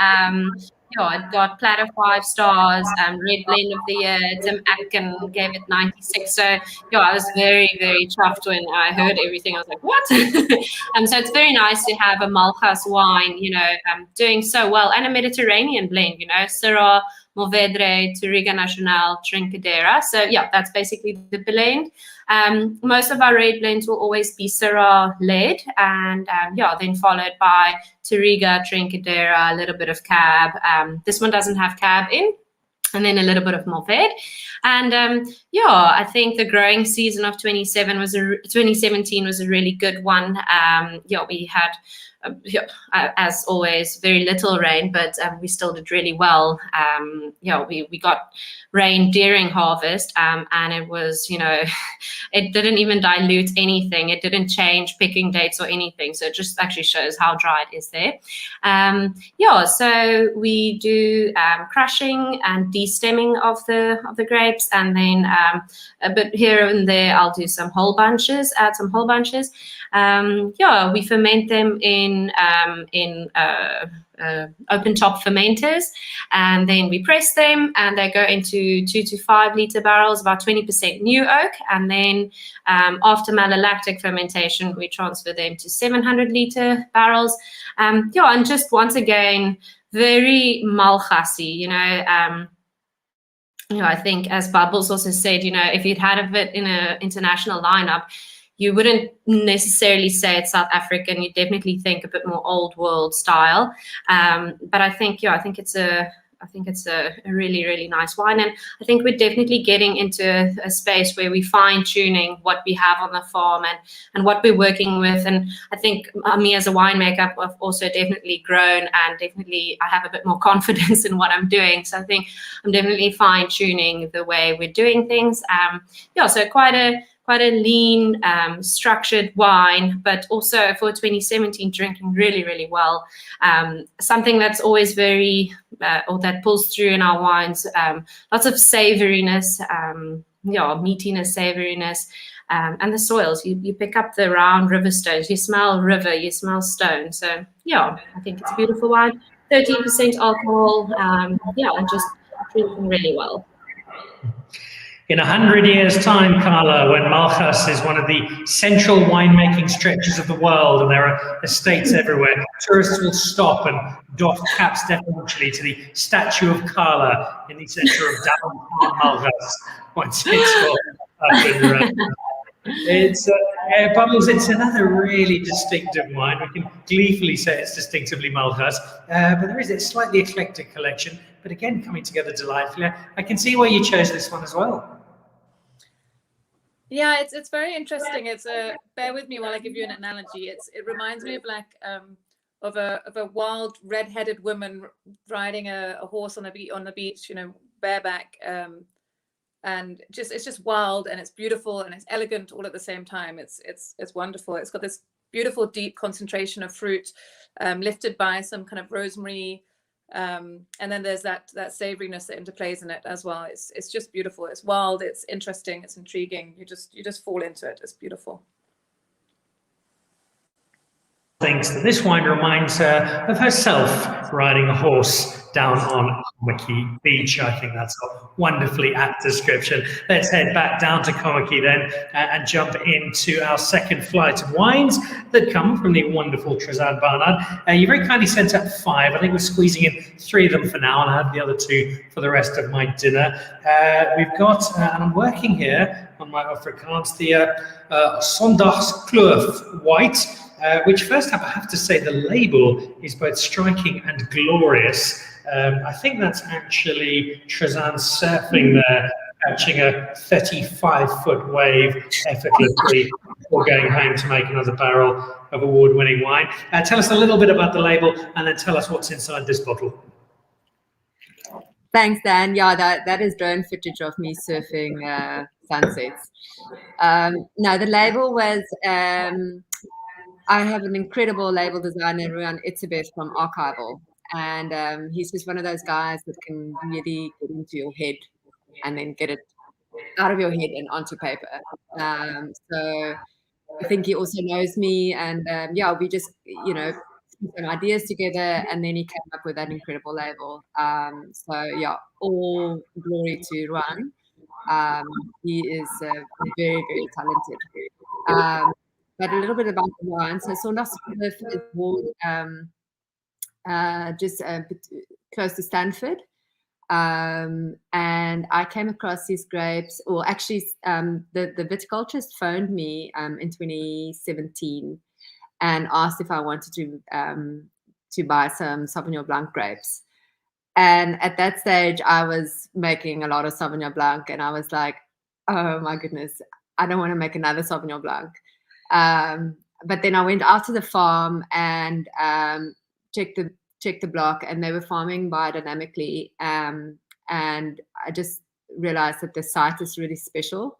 Yeah, it got Platter 5 stars, Red Blend of the Year. Tim Atkin gave it 96. So yeah, I was very, very chuffed when I heard everything. I was like, what? So it's very nice to have a Malchus wine, you know, doing so well, and a Mediterranean blend, you know, Syrah, Mourvedre, Touriga Nacional, Trincadeira. So yeah, that's basically the blend. Most of our red blends will always be Syrah led, and yeah, then followed by Touriga, Trincadeira, a little bit of Cab. This one doesn't have Cab in, and then a little bit of Mourvedre. And yeah, I think the growing season of 2017 was a really good one. Yeah, we had, as always, very little rain, but we still did really well. Yeah, we got rain during harvest, and it was, you know, it didn't even dilute anything. It didn't change picking dates or anything. So it just actually shows how dry it is there. Yeah, so we do crushing and de-stemming of the grapes, and then a bit here and there I'll do some whole bunches, add some whole bunches. Yeah, we ferment them in open top fermenters, and then we press them, and they go into 2 to 5 liter barrels, about 20% new oak, and then after malolactic fermentation we transfer them to 700 liter barrels. Yeah, and just once again, very Malchusy, you know. You know, I think, as Bubbles also said, you know, if you'd had it in an international lineup, you wouldn't necessarily say it's South African. You definitely think a bit more old world style. But I think, yeah, I think it's a really, really nice wine. And I think we're definitely getting into a space where we're fine-tuning what we have on the farm and what we're working with. And I think me as a winemaker, I've also definitely grown, and definitely I have a bit more confidence in what I'm doing. So I think I'm definitely fine-tuning the way we're doing things. Yeah, so quite a lean, structured wine, but also for 2017 drinking really, really well. Something that's always very, or that pulls through in our wines, lots of savouriness, yeah, meatiness, savouriness, and the soils. You pick up the round river stones, you smell river, you smell stone. So yeah, I think it's a beautiful wine. 13% alcohol, yeah, and just drinking really well.
In 100 years' time, Carla, when Malchus is one of the central winemaking stretches of the world and there are estates everywhere, tourists will stop and doff caps deferentially to the statue of Carla in the centre of downtown Malchus once it's all up and running. It's Bubbles, it's another really distinctive wine. We can gleefully say it's distinctively Malchus, but there is a slightly eclectic collection, but again, coming together delightfully. I can see why you chose this one as well.
Yeah, it's very interesting. It's bear with me while I give you an analogy. It reminds me of like of a wild red-headed woman riding a horse on the beach, you know, bareback, and it's just wild, and it's beautiful, and it's elegant all at the same time. It's wonderful. It's got this beautiful deep concentration of fruit, lifted by some kind of rosemary And then there's that savoriness that interplays in it as well. It's just beautiful. It's wild. It's interesting. It's intriguing. You just fall into it. It's beautiful.
Thinks that this wine reminds her of herself riding a horse down on Kommetjie Beach. I think that's a wonderfully apt description. Let's head back down to Kommetjie then and jump into our second flight of wines that come from the wonderful Trizanne Barnard. You very kindly sent up 5. I think we're squeezing in 3 of them for now, and I have the other 2 for the rest of my dinner. We've got, and I'm working here on my Afrikaans, the Sondagskloof White. Which first up, I have to say, the label is both striking and glorious. I think that's actually Trizanne surfing there, catching a 35-foot wave effortlessly before going home to make another barrel of award-winning wine. Tell us a little bit about the label, and then tell us what's inside this bottle.
Thanks, Dan. Yeah, that is drone footage of me surfing sunsets. No, the label was... I have an incredible label designer, Ruan Itzebeth from Archival, and he's just one of those guys that can really get into your head and then get it out of your head and onto paper. So I think he also knows me, and yeah, we just, you know, some ideas together, and then he came up with that incredible label. So yeah, all glory to Ruan. He is very, very talented. But a little bit about the wine. So Sondagskloof is just close to Stanford. And I came across these grapes, or actually the viticulturist phoned me in 2017 and asked if I wanted to buy some Sauvignon Blanc grapes. And at that stage, I was making a lot of Sauvignon Blanc, and I was like, oh my goodness, I don't want to make another Sauvignon Blanc. But then I went out to the farm and checked the block, and they were farming biodynamically. And I just realized that the site is really special.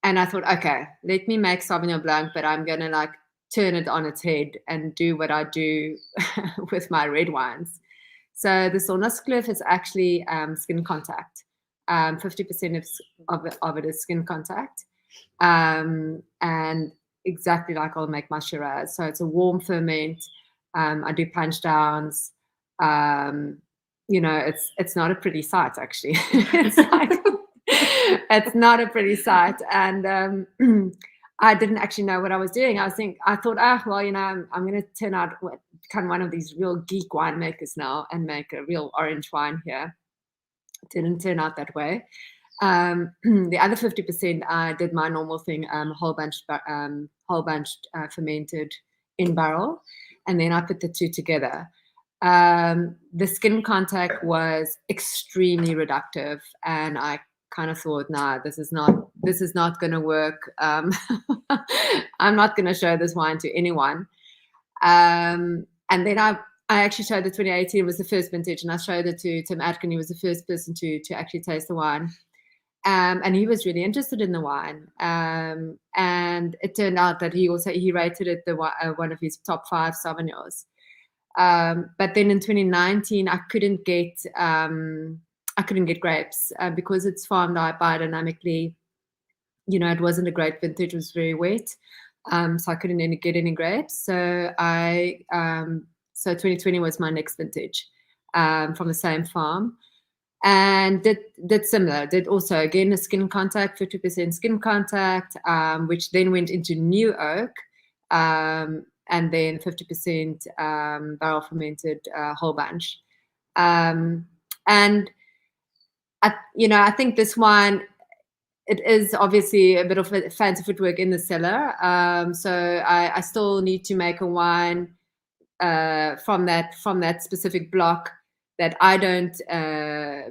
And I thought, okay, let me make Sauvignon Blanc, but I'm going to like turn it on its head and do what I do with my red wines. So the Sondagskloof is actually skin contact. 50% of it is skin contact. And exactly like I'll make my Shiraz. So it's a warm ferment. I do punch downs. You know, it's not a pretty sight, actually. It's not a pretty sight. And I didn't actually know what I was doing. I thought, well, you know, I'm going to turn out become one of these real geek winemakers now and make a real orange wine here. It didn't turn out that way. The other 50%, I did my normal thing, whole bunched fermented in barrel, and then I put the 2 together. The skin contact was extremely reductive, and I kind of thought, nah, this is not going to work. I'm not going to show this wine to anyone. And then I actually showed the 2018. It was the first vintage, and I showed it to Tim Atkin. He was the first person to actually taste the wine. And he was really interested in the wine. And it turned out that he rated it one of his top 5 Sauvignons. But then in 2019, I couldn't get grapes because it's farmed out biodynamically. You know, it wasn't a great vintage; it was very wet, so I couldn't get any grapes. So so 2020 was my next vintage from the same farm. And did similar. Did also, again, a skin contact, 50% skin contact, which then went into new oak, and then 50% barrel fermented whole bunch. And I think this wine, it is obviously a bit of a fancy footwork in the cellar. So I still need to make a wine from that specific block that I don't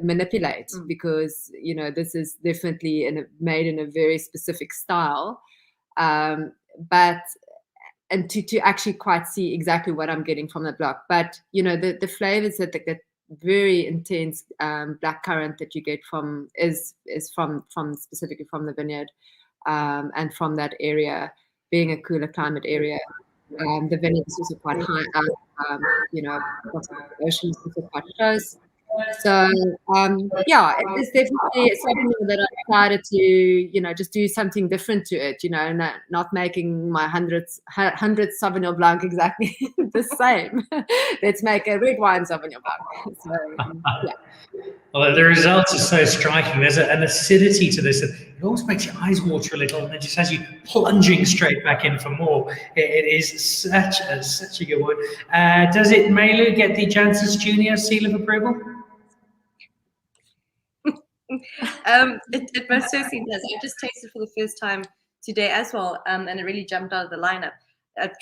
manipulate, because, you know, this is definitely made in a very specific style. But to actually quite see exactly what I'm getting from the block. But, you know, the flavors that very intense black currant that you get from is from specifically from the vineyard, and from that area, being a cooler climate area. The vineyard is also quite high up, across the ocean is also quite close. So yeah, it's definitely something that I decided to, just do something different to it, not making my hundredth Sauvignon Blanc exactly the same. Let's make a red wine Sauvignon Blanc. So yeah.
Well, the results are so striking. There's an acidity to this. It almost makes your eyes water a little, and it just has you plunging straight back in for more. It is such a good one. Does it, Malu, get the Janssens Junior seal of approval?
It most certainly does. I just tasted for the first time today as well, and it really jumped out of the lineup.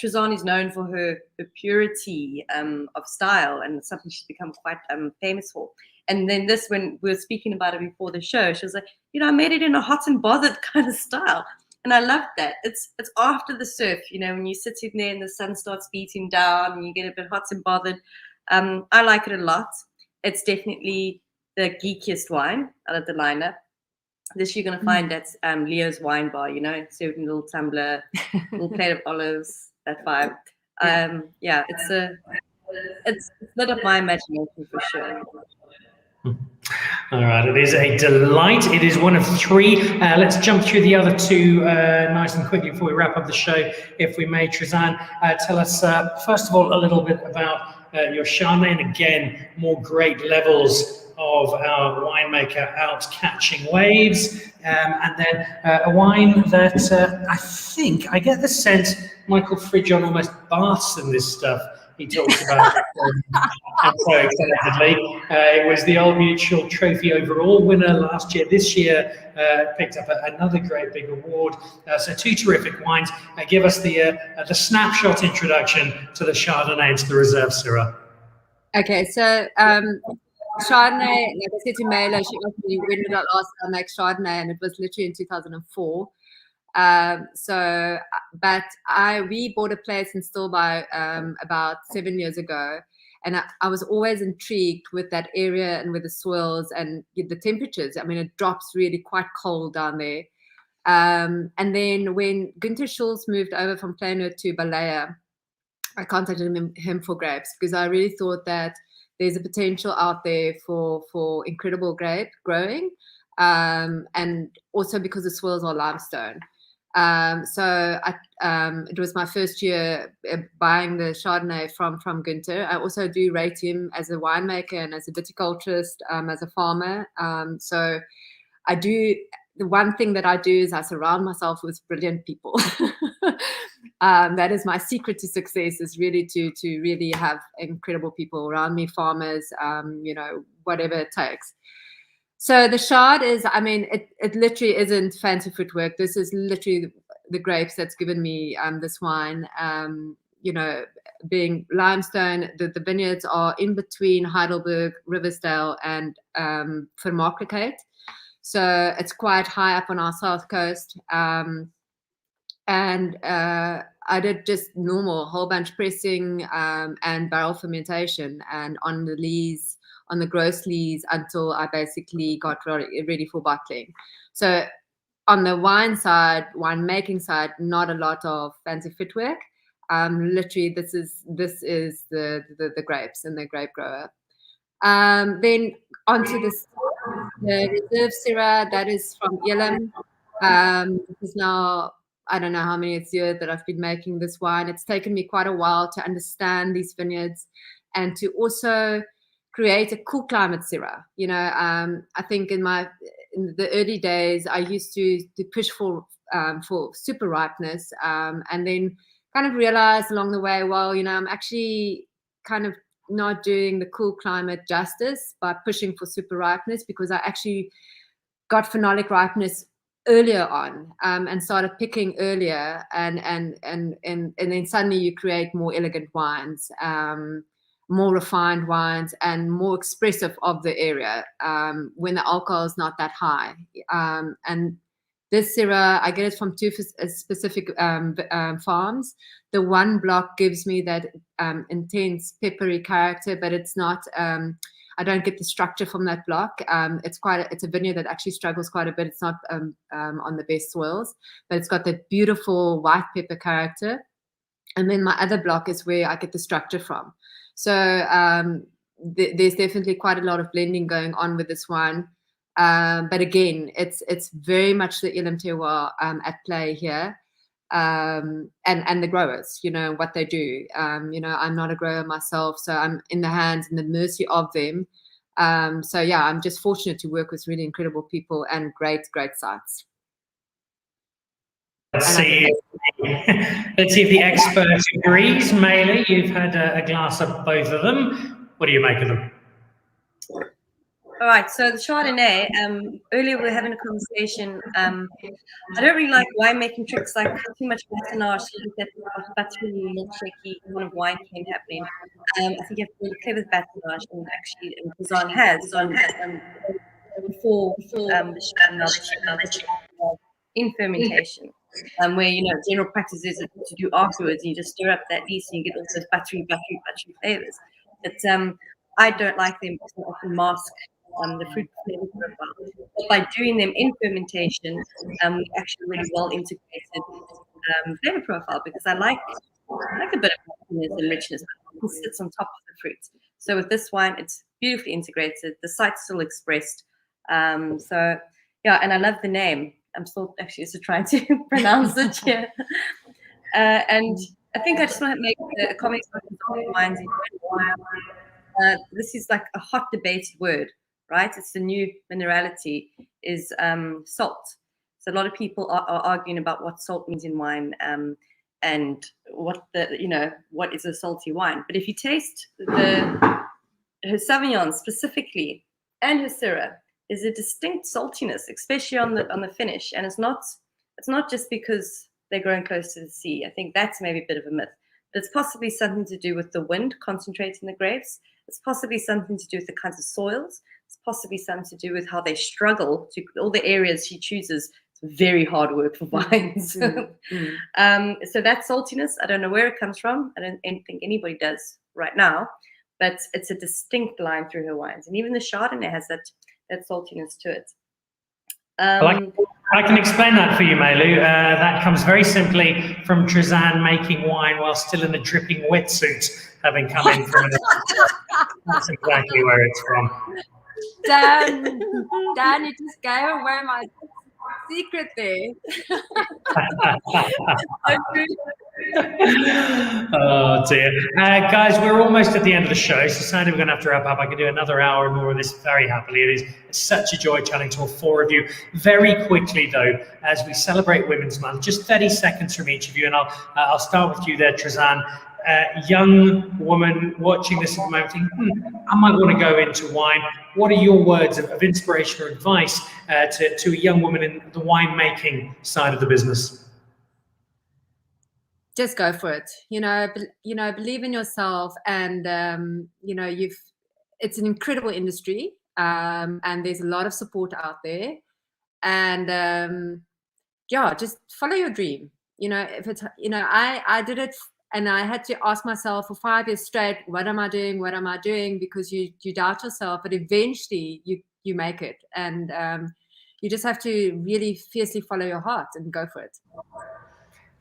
Trizanne is known for her purity of style, and it's something she's become quite famous for. And then this, when we were speaking about it before the show, she was like, I made it in a hot and bothered kind of style. And I love that. It's after the surf, when you're sitting there and the sun starts beating down and you get a bit hot and bothered. I like it a lot. It's definitely the geekiest wine out of the lineup. This you're going to find at Leo's Wine Bar, serving a little tumbler, little plate of olives, that vibe. Yeah, it's lit up my imagination for sure.
All right, it is a delight. It is one of three. Let's jump through the other two nice and quickly before we wrap up the show, if we may. Trizanne, tell us, first of all, a little bit about your Chardonnay, and again, more great levels of our winemaker out catching waves, and then a wine that I get the sense Michael Fridjon almost baths in this stuff. He talks about and so excitedly. It was the Old Mutual Trophy overall winner last year. This year picked up another great big award. So two terrific wines. Give us the snapshot introduction to the Chardonnay and to the Reserve Syrah.
Okay, so Chardonnay, like I said to Malu, she asked me when did I last make Chardonnay, and it was literally in 2004. We bought a place in Stilbaai about 7 years ago, and I was always intrigued with that area and with the soils and the temperatures. I mean, it drops really quite cold down there. And then when Günther Schulz moved over from Plano to Balea, I contacted him for grapes, because I really thought that there's a potential out there for incredible grape growing, and also because the soils are limestone. It was my first year buying the Chardonnay from Günther. I also do rate him as a winemaker and as a viticulturist, as a farmer. So I do. The one thing that I do is I surround myself with brilliant people. That is my secret to success, is really to really have incredible people around me, farmers, whatever it takes. So the Chard is, it literally isn't fancy footwork. This is literally the grapes that's given me this wine. Being limestone, the vineyards are in between Heidelberg, Riversdale, and Vermakelijkheid. So it's quite high up on our south coast. I did just normal whole bunch pressing and barrel fermentation, and on the gross lees until I basically got ready for bottling. So on the winemaking side, not a lot of fancy footwork. Literally, this is the grapes and the grape grower. Then onto the Reserve Syrah, that is from Elim. This is now, I don't know how many years that I've been making this wine. It's taken me quite a while to understand these vineyards and to also create a cool climate Syrah. I think in the early days, I used to push for super ripeness, and then kind of realized along the way, well, I'm actually kind of not doing the cool climate justice by pushing for super ripeness, because I actually got phenolic ripeness earlier on, and started picking earlier, and then suddenly you create more elegant wines, more refined wines, and more expressive of the area when the alcohol is not that high. And this Syrah, I get it from two specific farms. The one block gives me that intense peppery character, but it's not. I don't get the structure from that block. It's a vineyard that actually struggles quite a bit. It's not on the best soils, but it's got that beautiful white pepper character. And then my other block is where I get the structure from. So there's definitely quite a lot of blending going on with this wine. But again, it's very much the Elam terroir at play here. And the growers, what they do. I'm not a grower myself, so I'm in the hands and the mercy of them. So yeah, I'm just fortunate to work with really incredible people and great sites.
Let's see if the expert agrees. Malu, you've had a glass of both of them. What do you make of them?
All right, so the Chardonnay, earlier we were having a conversation. I don't really like winemaking tricks like too much batonage, that buttery, milkshakey kind of wine thing happening. I think you have to be clever with batonage, and actually Trizanne has before in fermentation, where general practice is to do afterwards, and you just stir up that yeast and you get all those buttery flavors. But I don't like them because they often mask the fruit flavor profile. But by doing them in fermentation, actually really well integrated flavor profile, because I like a bit of richness and richness that sits on top of the fruit. So with this wine, it's beautifully integrated. The site's still expressed. So yeah, and I love the name. I'm still actually just trying to pronounce it here. And I think I just want to make a comment on wines. This is like a hot debated word, right? It's the new minerality is salt. So a lot of people are arguing about what salt means in wine, and what is a salty wine. But if you taste her Sauvignon specifically and her Syrah, there's a distinct saltiness, especially on the finish. And it's not just because they're growing close to the sea. I think that's maybe a bit of a myth. But it's possibly something to do with the wind concentrating the grapes. It's possibly something to do with the kinds of soils. It's possibly something to do with how they struggle to all the areas she chooses. It's very hard work for vines. So that saltiness, I don't know where it comes from. I don't think anybody does right now, but it's a distinct line through her wines. And even the Chardonnay has that saltiness to it.
I can explain that for you, Malu. That comes very simply from Trizanne making wine while still in a dripping wetsuit, having come in from an That's exactly where it's from.
Dan, you just gave away my secret there.
Oh dear. Guys, we're almost at the end of the show, so sadly we're going to have to wrap up. I could do another hour and more of this very happily. It is such a joy chatting to all four of you. Very quickly though, as we celebrate Women's Month, just 30 seconds from each of you, and I'll start with you there, Trizanne. Young woman watching this at the moment thinking, I might want to go into wine. What are your words of inspiration or advice to a young woman in the winemaking side of the business?
Just go for it. Believe in yourself, and it's an incredible industry, and there's a lot of support out there, and just follow your dream. If it's I did it. And I had to ask myself for 5 years straight, what am I doing? What am I doing? Because you doubt yourself, but eventually you make it. And you just have to really fiercely follow your heart and go for it.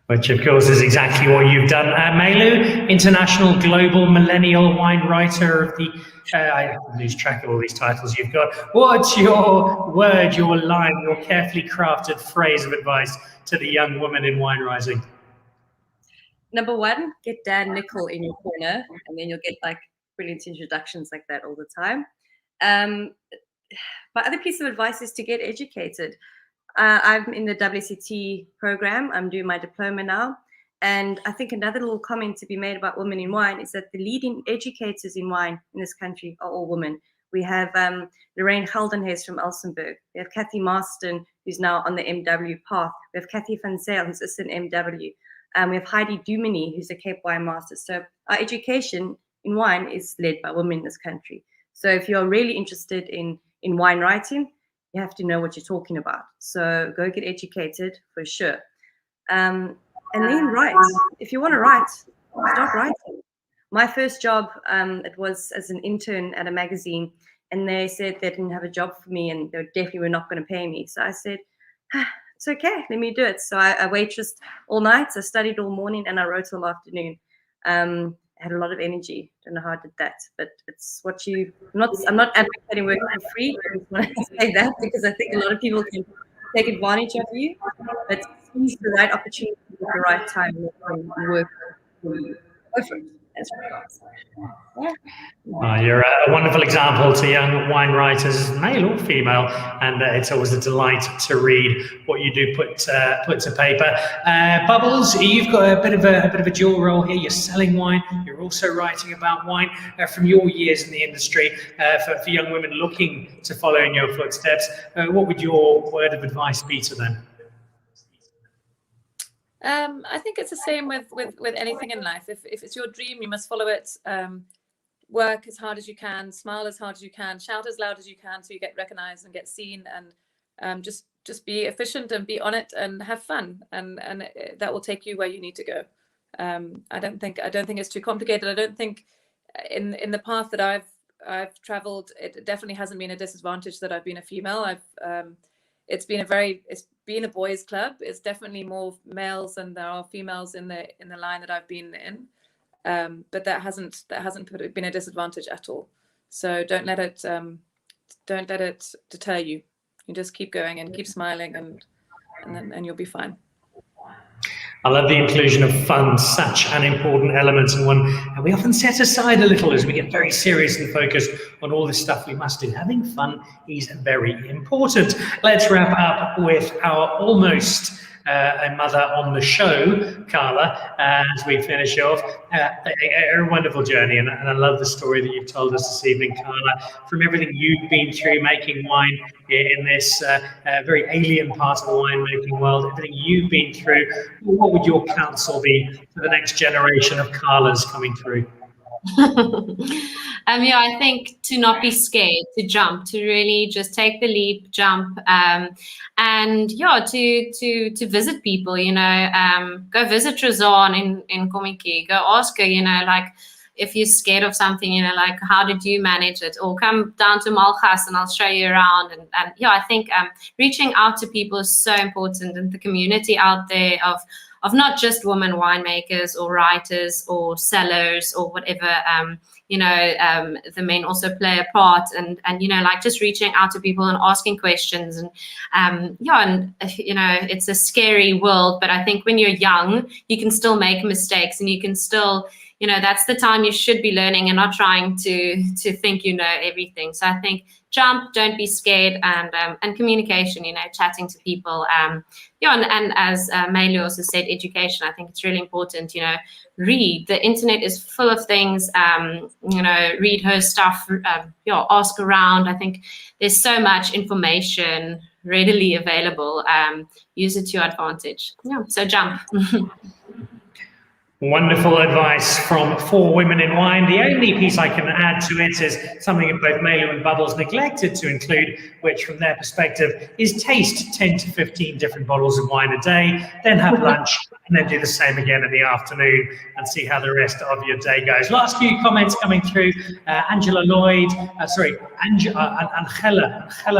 Which, of course, is exactly what you've done. Malu, international global millennial wine writer of the... I lose track of all these titles you've got. What's your word, your line, your carefully crafted phrase of advice to the young woman in wine rising?
Number one, get Dan Nicol in your corner, and then you'll get like brilliant introductions like that all the time. My other piece of advice is to get educated. I'm in the WCT program. I'm doing my diploma now. And I think another little comment to be made about women in wine is that the leading educators in wine in this country are all women. We have Lorraine Geldenhuys from Elsenburg. We have Kathy Marston, who's now on the MW path. We have Kathy van Zyl, who's also an MW. We have Heidi Dumini, who's a Cape Wine Master. So our education in wine is led by women in this country. So if you're really interested in wine writing, you have to know what you're talking about. So go get educated for sure. And then write. If you want to write, start writing. My first job, it was as an intern at a magazine, and they said they didn't have a job for me and they definitely were not going to pay me. So I said, it's okay, let me do it. So I waitressed all night, I studied all morning, and I wrote all afternoon. I had a lot of energy. Don't know how I did that, but it's what I'm not advocating working for free. I just want to say that because I think a lot of people can take advantage of you, but seize the right opportunity at the right time and work for you. Go for it. That's right. Yeah.
You're a wonderful example to young wine writers, male or female, and it's always a delight to read what you do put to paper. Bubbles, you've got a bit of a dual role here. You're selling wine, you're also writing about wine. From your years in the industry, for young women looking to follow in your footsteps, what would your word of advice be to them?
I think it's the same with anything in life. If it's your dream, you must follow it. Work as hard as you can, smile as hard as you can, shout as loud as you can, so you get recognized and get seen. And just be efficient and be on it and have fun, and that will take you where you need to go. I don't think it's too complicated. I don't think in the path that I've traveled, it definitely hasn't been a disadvantage that I've been a female. It's been a boys' club. It's definitely more males than there are females in the line that I've been in. But that hasn't been a disadvantage at all. So don't let it deter you. You just keep going and keep smiling, and you'll be fine.
I love the inclusion of fun, such an important element, and one we often set aside a little as we get very serious and focused on all this stuff we must do. Having fun is very important. Let's wrap up with our almost a mother on the show, Charla, as we finish off. A wonderful journey, and I love the story that you've told us this evening, Charla, from everything you've been through making wine in this very alien part of the winemaking world, everything you've been through. What would your counsel be for the next generation of Charlas coming through?
Yeah, I think to not be scared, to jump, to really just take the leap, jump, and yeah, to visit people, go visit Trizanne in Kommetjie, go ask her, like, if you're scared of something, like, how did you manage it? Or come down to Malgas and I'll show you around. And yeah, I think reaching out to people is so important, and the community out there of not just women winemakers or writers or sellers or whatever, the men also play a part, and like just reaching out to people and asking questions, and it's a scary world, but I think when you're young, you can still make mistakes, and you can still, that's the time you should be learning and not trying to think you know everything. So I think jump, don't be scared, and communication, chatting to people. And as Malu also said, education. I think it's really important, read. The internet is full of things, read her stuff, ask around. I think there's so much information readily available. Use it to your advantage. Yeah, so jump.
Wonderful advice from 4 women in wine. The only piece I can add to it is something that both Malu and Bubbles neglected to include, which from their perspective is taste 10 to 15 different bottles of wine a day, then have lunch, and then do the same again in the afternoon and see how the rest of your day goes. Last few comments coming through. Angela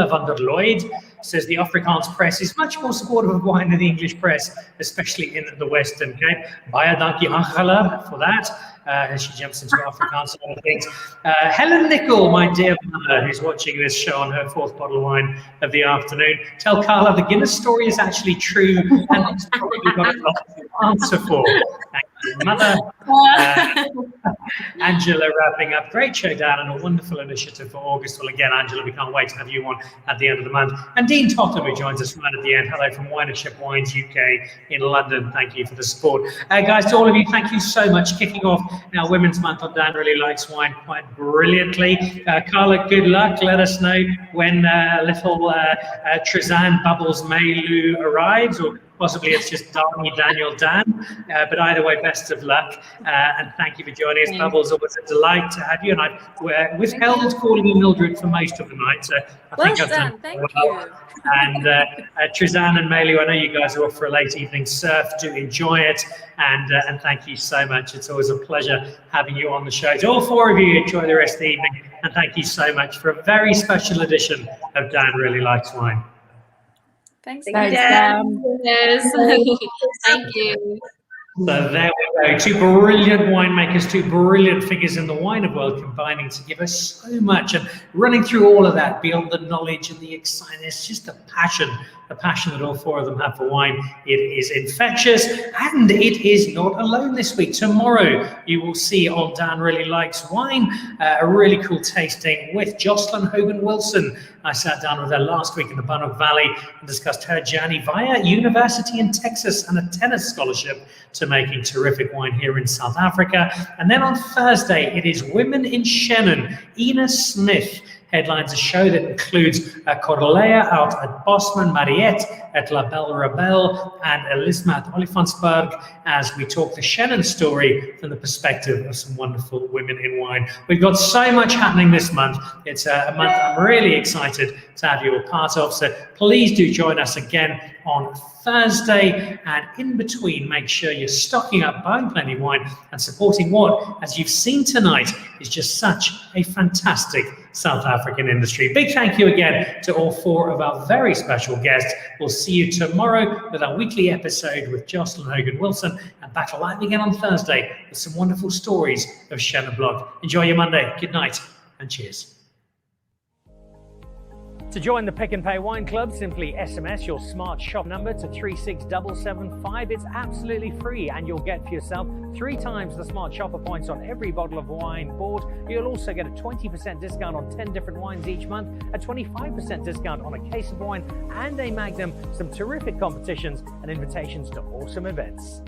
van der Lloyd says the Afrikaans press is much more supportive of wine than the English press, especially in the Western Cape. Baie dankie Angela for that. As she jumps into Afrikaans and other things. Helen Nicol, my dear mother, who's watching this show on her 4th bottle of wine of the afternoon, tell Charla the Guinness story is actually true, and it's probably got a lot to answer for. Thank you, mother. Angela wrapping up. Great show, Dan, and a wonderful initiative for August. Well, again, Angela, we can't wait to have you on at the end of the month. And Dean Totham, who joins us right at the end. Hello from Winership Wines UK in London. Thank you for the support. Guys, to all of you, thank you so much. Kicking off now Women's Month on Dan Really Likes Wine quite brilliantly. Charla, good luck. Let us know when little Trizanne Bubbles Malu arrives, or possibly it's just Daniel Dan. But either way, best of luck. And thank you for joining us. Bubbles, always a delight to have you. And I've withheld calling you Mildred for most of the night. So I think I've done
thank you.
And Trizanne and Malu, I know you guys are off for a late evening surf. Do enjoy it. And thank you so much. It's always a pleasure having you on the show. To all 4 of you, enjoy the rest of the evening. And thank you so much for a very special edition of Dan Really Likes Wine.
Thanks,
Thanks,
Dan.
Yes. Thank you.
So there we go. Two brilliant winemakers, two brilliant figures in the wine world combining to give us so much and running through all of that beyond the knowledge and the excitement. It's just a passion that all four of them have for wine. It is infectious, and it is not alone this week. Tomorrow you will see on Dan Really Likes Wine a really cool tasting with Jocelyn Hogan-Wilson. I sat down with her last week in the Bannock Valley and discussed her journey via university in Texas and a tennis scholarship to making terrific wine here in South Africa. And then on Thursday, it is Women in Shannon. Ina Smith headlines a show that includes Cordelia out at Bosman, Mariette at La Belle Rebelle, and Elisma at Olifantsberg, as we talk the Shannon story from the perspective of some wonderful women in wine. We've got so much happening this month. It's a month I'm really excited to have you all part of, so please do join us again on Thursday, and in between make sure you're stocking up, buying plenty of wine and supporting what, as you've seen tonight, is just such a fantastic South African industry. Big thank you again to all four of our very special guests. We'll see you tomorrow with our weekly episode with Jocelyn Hogan-Wilson, and back live again on Thursday with some wonderful stories of Shannon Block. Enjoy your Monday. Good night and cheers. To join the Pick and Pay Wine Club, simply SMS your smart shop number to 36775. It's absolutely free, and you'll get for yourself 3 times the smart shopper points on every bottle of wine bought. You'll also get a 20% discount on 10 different wines each month, a 25% discount on a case of wine, and a Magnum, some terrific competitions and invitations to awesome events.